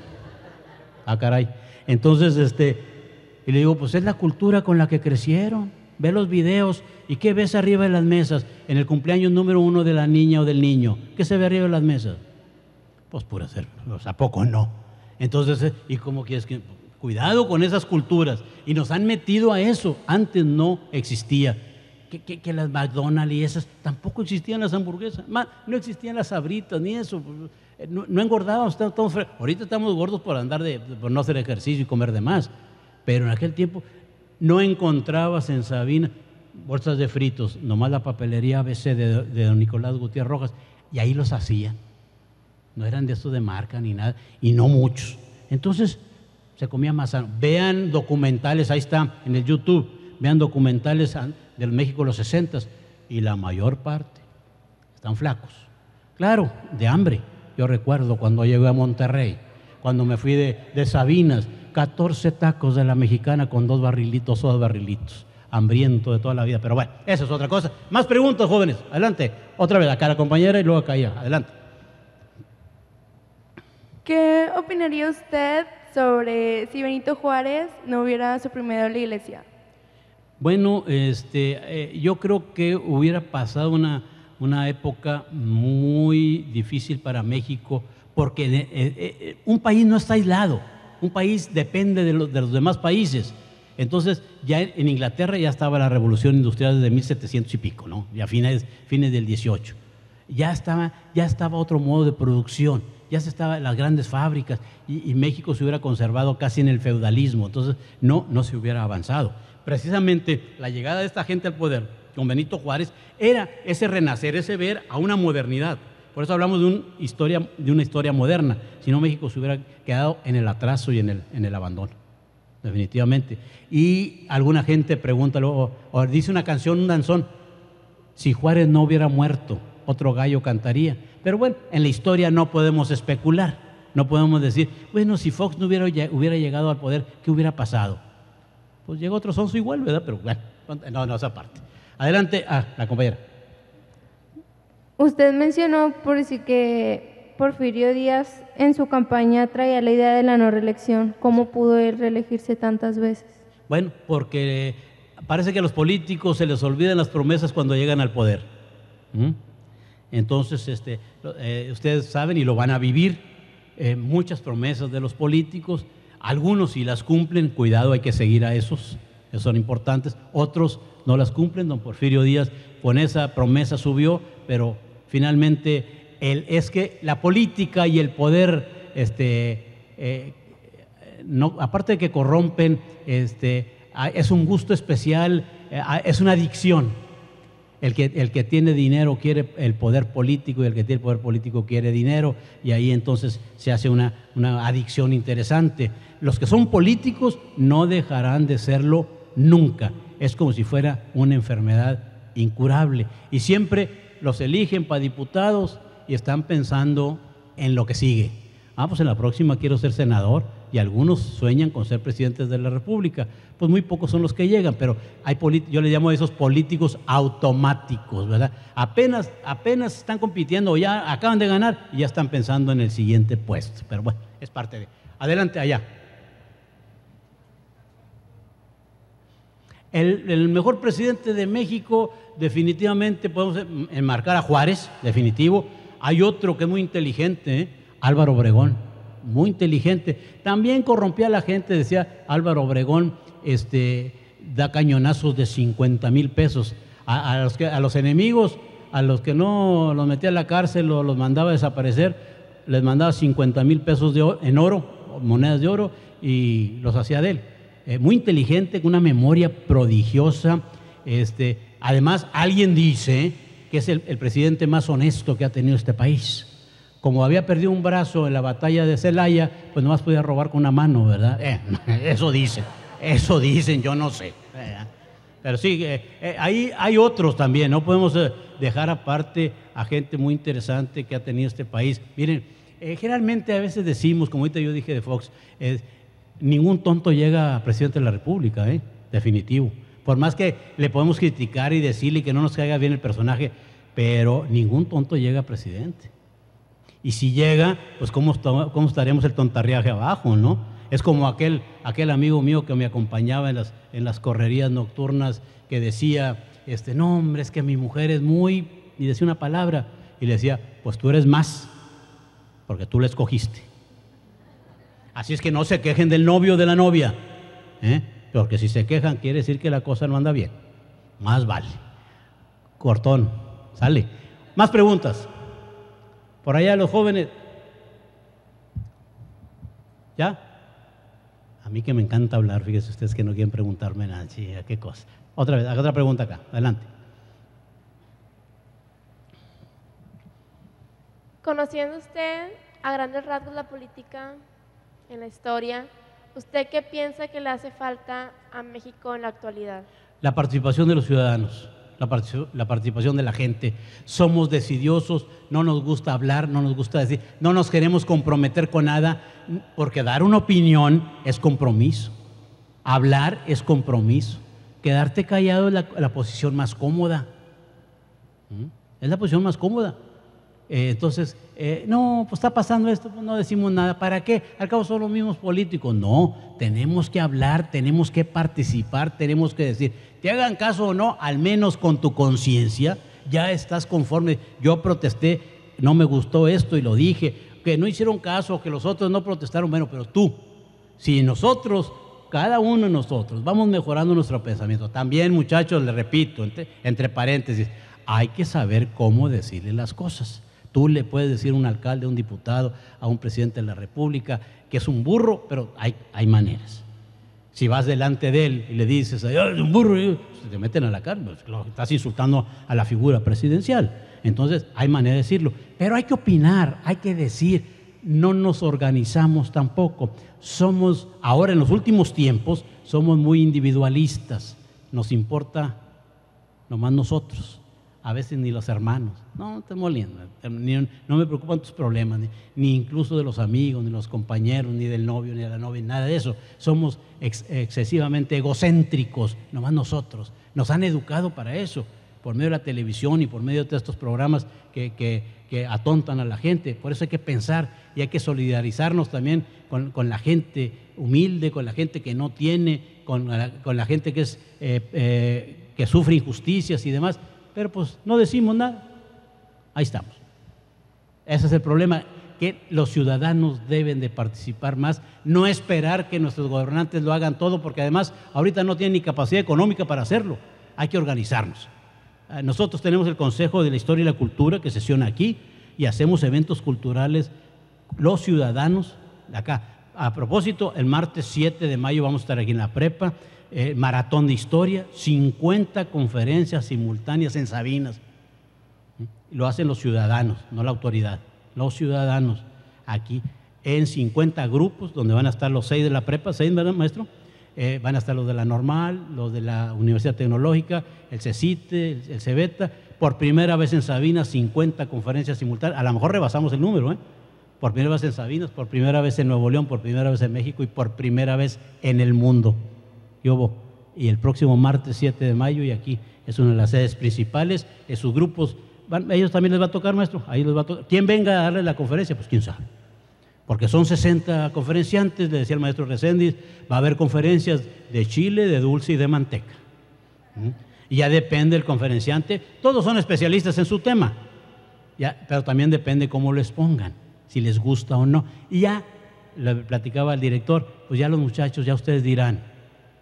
caray. Entonces, y le digo, pues es la cultura con la que crecieron. Ve los videos y ¿qué ves arriba de las mesas? En el cumpleaños número 1 de la niña o del niño, ¿qué se ve arriba de las mesas? Pues pura cerveza, ¿a poco no? Entonces, ¿y cómo quieres que...? Cuidado con esas culturas. Y nos han metido a eso. Antes no existía. Que las McDonald's y esas, tampoco existían las hamburguesas. No existían las sabritas ni eso. No engordábamos. Ahorita estamos gordos por por no hacer ejercicio y comer de más. Pero en aquel tiempo no encontrabas en Sabina bolsas de fritos, nomás la papelería ABC de don Nicolás Gutiérrez Rojas. Y ahí los hacían. No eran de estos de marca ni nada, y no muchos. Entonces, se comía más sano. Vean documentales, ahí está, en el YouTube, vean documentales del México de los 60 y la mayor parte están flacos. Claro, de hambre. Yo recuerdo cuando llegué a Monterrey, cuando me fui de Sabinas, 14 tacos de la mexicana con 2 barrilitos, hambriento de toda la vida. Pero bueno, eso es otra cosa. Más preguntas, jóvenes. Adelante. Otra vez, acá la compañera y luego acá ella. Adelante. ¿Qué opinaría usted sobre si Benito Juárez no hubiera suprimido la iglesia? Bueno, yo creo que hubiera pasado una época muy difícil para México porque un país no está aislado, un país depende de los demás países. Entonces, ya en Inglaterra ya estaba la revolución industrial desde 1700 y pico, ¿no? Ya fines del 18. Ya estaba otro modo de producción. Ya estaban las grandes fábricas y México se hubiera conservado casi en el feudalismo, entonces no se hubiera avanzado. Precisamente la llegada de esta gente al poder con Benito Juárez era ese renacer, ese ver a una modernidad. Por eso hablamos de una historia moderna, si no México se hubiera quedado en el atraso y en el abandono, definitivamente. Y alguna gente pregunta, o dice una canción, un danzón, si Juárez no hubiera muerto, otro gallo cantaría. Pero bueno, en la historia no podemos especular, No podemos decir, bueno, si Fox no hubiera llegado al poder, ¿qué hubiera pasado? Pues llegó otro sonso igual, ¿verdad? Pero bueno, no, esa parte. Adelante, la compañera. Usted mencionó por decir que Porfirio Díaz en su campaña traía la idea de la no reelección. ¿Cómo pudo él reelegirse tantas veces? Bueno, porque parece que a los políticos se les olvidan las promesas cuando llegan al poder. Entonces, ustedes saben y lo van a vivir, muchas promesas de los políticos, algunos sí las cumplen, cuidado, hay que seguir a esos son importantes, otros no las cumplen. Don Porfirio Díaz con esa promesa subió, pero finalmente es que la política y el poder, no, aparte de que corrompen, es un gusto especial, es una adicción. El que tiene dinero quiere el poder político y el que tiene el poder político quiere dinero, y ahí entonces se hace una adicción interesante. Los que son políticos no dejarán de serlo nunca. Es como si fuera una enfermedad incurable. Y siempre los eligen para diputados y están pensando en lo que sigue. Pues en la próxima quiero ser senador, y algunos sueñan con ser presidentes de la República. Pues muy pocos son los que llegan, pero yo le llamo a esos políticos automáticos, ¿verdad? Apenas están compitiendo, o ya acaban de ganar y ya están pensando en el siguiente puesto. Pero bueno, es parte de... Adelante, allá. El mejor presidente de México, definitivamente podemos enmarcar a Juárez, definitivo. Hay otro que es muy inteligente, Álvaro Obregón, muy inteligente. También corrompía a la gente, decía Álvaro Obregón, da cañonazos de 50,000 pesos. A los enemigos, a los que no los metía a la cárcel o los mandaba a desaparecer, les mandaba 50,000 pesos en oro, monedas de oro, y los hacía de él. Muy inteligente, con una memoria prodigiosa. Además, alguien dice que es el presidente más honesto que ha tenido este país. Como había perdido un brazo en la batalla de Celaya, pues nomás podía robar con una mano, ¿verdad? Eso dicen, yo no sé. Pero sí, ahí hay otros también, no podemos dejar aparte a gente muy interesante que ha tenido este país. Miren, generalmente a veces decimos, como ahorita yo dije de Fox, ningún tonto llega a presidente de la República, definitivo. Por más que le podemos criticar y decirle que no nos caiga bien el personaje, pero ningún tonto llega a presidente. Y si llega, pues ¿cómo estaremos el tontarriaje abajo, no? Es como aquel amigo mío que me acompañaba en las correrías nocturnas, que decía, no hombre, es que mi mujer es muy... y decía una palabra, y le decía, pues tú eres más, porque tú la escogiste. Así es que no se quejen del novio o de la novia, porque si se quejan quiere decir que la cosa no anda bien. Más vale. Cortón, sale. Más preguntas. Por allá los jóvenes. ¿Ya? A mí que me encanta hablar, fíjense ustedes que no quieren preguntarme nada. Sí, ¿qué cosa? Otra vez, otra pregunta acá. Adelante. Conociendo usted a grandes rasgos la política en la historia, ¿usted qué piensa que le hace falta a México en la actualidad? La participación de los ciudadanos. La participación de la gente. Somos decidiosos, no nos gusta hablar, no nos gusta decir, no nos queremos comprometer con nada, porque dar una opinión es compromiso, hablar es compromiso, quedarte callado es la posición más cómoda, es la posición más cómoda. Entonces, no, pues está pasando esto, pues no decimos nada. ¿Para qué? Al cabo son los mismos políticos. No, tenemos que hablar, tenemos que participar, tenemos que decir, te hagan caso o no, al menos con tu conciencia, ya estás conforme. Yo protesté, no me gustó esto y lo dije, que no hicieron caso, que los otros no protestaron. Bueno, pero tú, si nosotros, cada uno de nosotros, vamos mejorando nuestro pensamiento. También, muchachos, les repito, entre paréntesis, hay que saber cómo decirle las cosas. Tú le puedes decir a un alcalde, a un diputado, a un presidente de la República que es un burro, pero hay maneras. Si vas delante de él y le dices, ¡ay, es un burro!, te meten a la cárcel, pues, estás insultando a la figura presidencial. Entonces, hay manera de decirlo. Pero hay que opinar, hay que decir, no nos organizamos tampoco. Ahora en los últimos tiempos, somos muy individualistas. Nos importa nomás nosotros. a veces ni los hermanos. No te moliendo, no me preocupan tus problemas, ni incluso de los amigos, ni los compañeros, ni del novio, ni de la novia, nada de eso. Somos excesivamente egocéntricos, nomás nosotros. Nos han educado para eso, por medio de la televisión y por medio de estos programas que atontan a la gente. Por eso hay que pensar y hay que solidarizarnos también con la gente humilde, con la gente que no tiene, con la gente que sufre injusticias y demás. Pero pues no decimos nada. Ahí estamos. Ese es el problema, que los ciudadanos deben de participar más, no esperar que nuestros gobernantes lo hagan todo, porque además ahorita no tienen ni capacidad económica para hacerlo. Hay que organizarnos. Nosotros tenemos el Consejo de la Historia y la Cultura que sesiona aquí y hacemos eventos culturales, los ciudadanos, acá. A propósito, el martes 7 de mayo vamos a estar aquí en la prepa, maratón de historia, 50 conferencias simultáneas en Sabinas. Lo hacen los ciudadanos, no la autoridad. Los ciudadanos aquí en 50 grupos, donde van a estar los 6 de la prepa, 6, ¿verdad, maestro? Van a estar los de la normal, los de la Universidad Tecnológica, el CECITE, el CEBETA. Por primera vez en Sabinas, 50 conferencias simultáneas. A lo mejor rebasamos el número, Por primera vez en Sabinas, por primera vez en Nuevo León, por primera vez en México y por primera vez en el mundo. Y el próximo martes 7 de mayo, y aquí es una de las sedes principales, sus grupos, ellos también les va a tocar, maestro, ahí les va a tocar. ¿Quién venga a darle la conferencia? Pues quién sabe. Porque son 60 conferenciantes, le decía el maestro Reséndiz, va a haber conferencias de chile, de dulce y de manteca. Y ya depende del conferenciante, todos son especialistas en su tema, pero también depende cómo les pongan, si les gusta o no. Y ya, le platicaba al director, pues ya los muchachos, ya ustedes dirán,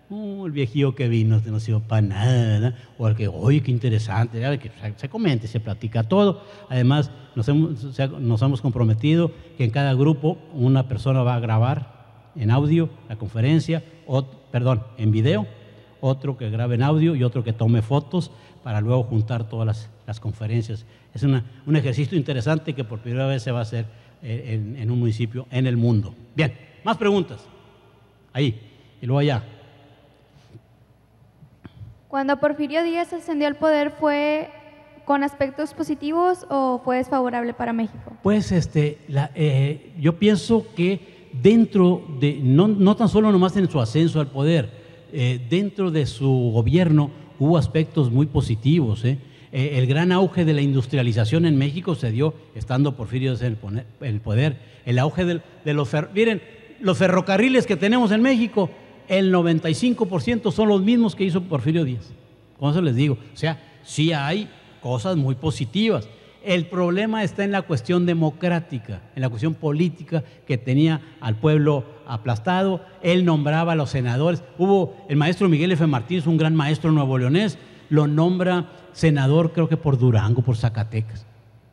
el viejillo que vino no sirvió para nada, o el que, oye, qué interesante, que se comente, se platica todo. Además, nos hemos comprometido que en cada grupo una persona va a grabar en audio la conferencia, en video, otro que grabe en audio y otro que tome fotos para luego juntar todas las conferencias. Es un ejercicio interesante que por primera vez se va a hacer en un municipio en el mundo. Bien, más preguntas. Ahí, y luego allá. Cuando Porfirio Díaz ascendió al poder, ¿fue con aspectos positivos o fue desfavorable para México? Pues yo pienso que dentro de, no tan solo nomás en su ascenso al poder, dentro de su gobierno hubo aspectos muy positivos. El gran auge de la industrialización en México se dio estando Porfirio Díaz en el poder. El auge de los ferrocarriles que tenemos en México, el 95% son los mismos que hizo Porfirio Díaz. Con eso les digo. O sea, sí hay cosas muy positivas. El problema está en la cuestión democrática, en la cuestión política que tenía al pueblo aplastado. Él nombraba a los senadores. El maestro Miguel F. Martínez, un gran maestro nuevoleonés, lo nombra senador, creo que por Durango, por Zacatecas.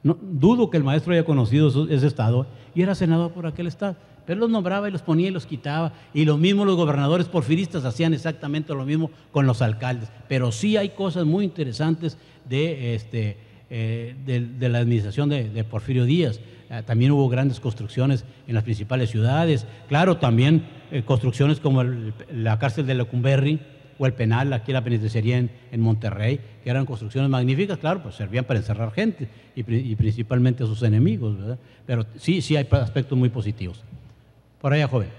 No, dudo que el maestro haya conocido ese estado, y era senador por aquel estado. Pero los nombraba y los ponía y los quitaba. Y lo mismo los gobernadores porfiristas hacían exactamente lo mismo con los alcaldes. Pero sí hay cosas muy interesantes de la administración de Porfirio Díaz. También hubo grandes construcciones en las principales ciudades. Claro, también construcciones como la cárcel de Lecumberri o el penal, aquí la penitenciaría en Monterrey, que eran construcciones magníficas. Claro, pues servían para encerrar gente y principalmente a sus enemigos, ¿verdad? Pero sí hay aspectos muy positivos. Por allá, joven.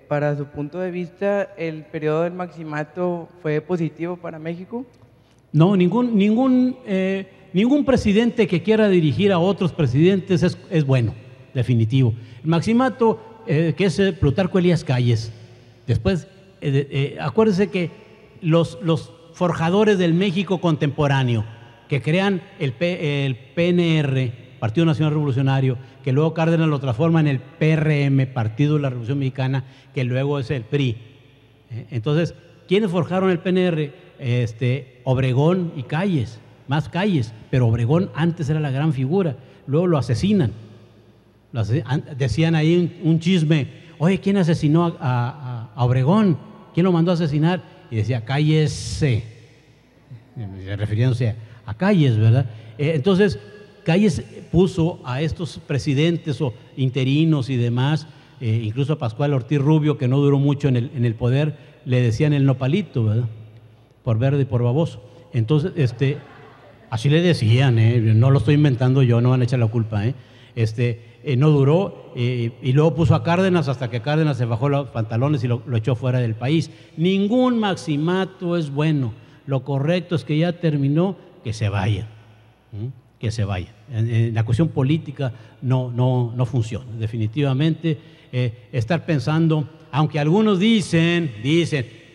Para su punto de vista, ¿el periodo del Maximato fue positivo para México? No, ningún presidente que quiera dirigir a otros presidentes es bueno, definitivo. El Maximato, que es Plutarco Elías Calles. Después, acuérdense que los forjadores del México contemporáneo, que crean el PNR, Partido Nacional Revolucionario, que luego Cárdenas lo transforma en el PRM, Partido de la Revolución Mexicana, que luego es el PRI. Entonces, ¿quiénes forjaron el PNR? Obregón y Calles, más Calles, pero Obregón antes era la gran figura, luego lo asesinan. Decían ahí un chisme, oye, ¿quién asesinó a Obregón? ¿Quién lo mandó a asesinar? Y decía, Calles, refiriéndose a Calles, ¿verdad? Entonces, Calles puso a estos presidentes o interinos y demás, incluso a Pascual Ortiz Rubio, que no duró mucho en el poder, le decían el nopalito, ¿verdad? Por verde y por baboso. Entonces, Así le decían, no lo estoy inventando yo, no van a echar la culpa. No duró y luego puso a Cárdenas hasta que Cárdenas se bajó los pantalones y lo echó fuera del país. Ningún maximato es bueno. Lo correcto es que ya terminó, que se vayan. Que se vayan. En la cuestión política no funciona. Definitivamente, estar pensando, aunque algunos dicen,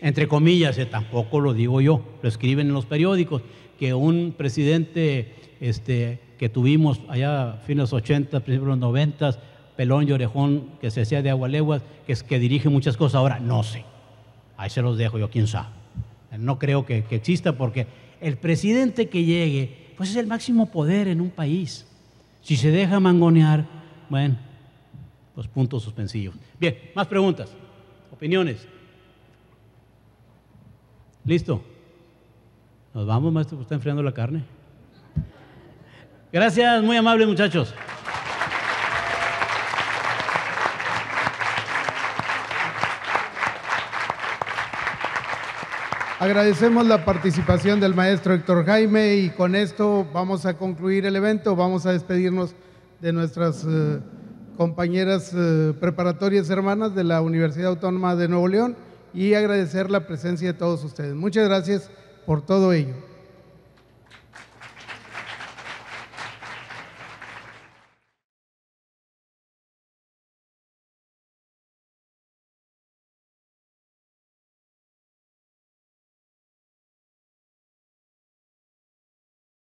entre comillas, tampoco lo digo yo, lo escriben en los periódicos, que un presidente que tuvimos allá a fines de los 80, principios de los 90, pelón y orejón, que se hacía de agualeguas, que dirige muchas cosas, ahora no sé. Ahí se los dejo yo, quién sabe. No creo que exista, porque el presidente que llegue, pues es el máximo poder en un país. Si se deja mangonear, bueno, pues puntos suspensivos. Bien, más preguntas, opiniones. ¿Listo? Nos vamos, maestro, que está enfriando la carne. Gracias, muy amables, muchachos. Agradecemos la participación del maestro Héctor Jaime y con esto vamos a concluir el evento. Vamos a despedirnos de nuestras compañeras preparatorias hermanas de la Universidad Autónoma de Nuevo León y agradecer la presencia de todos ustedes. Muchas gracias por todo ello.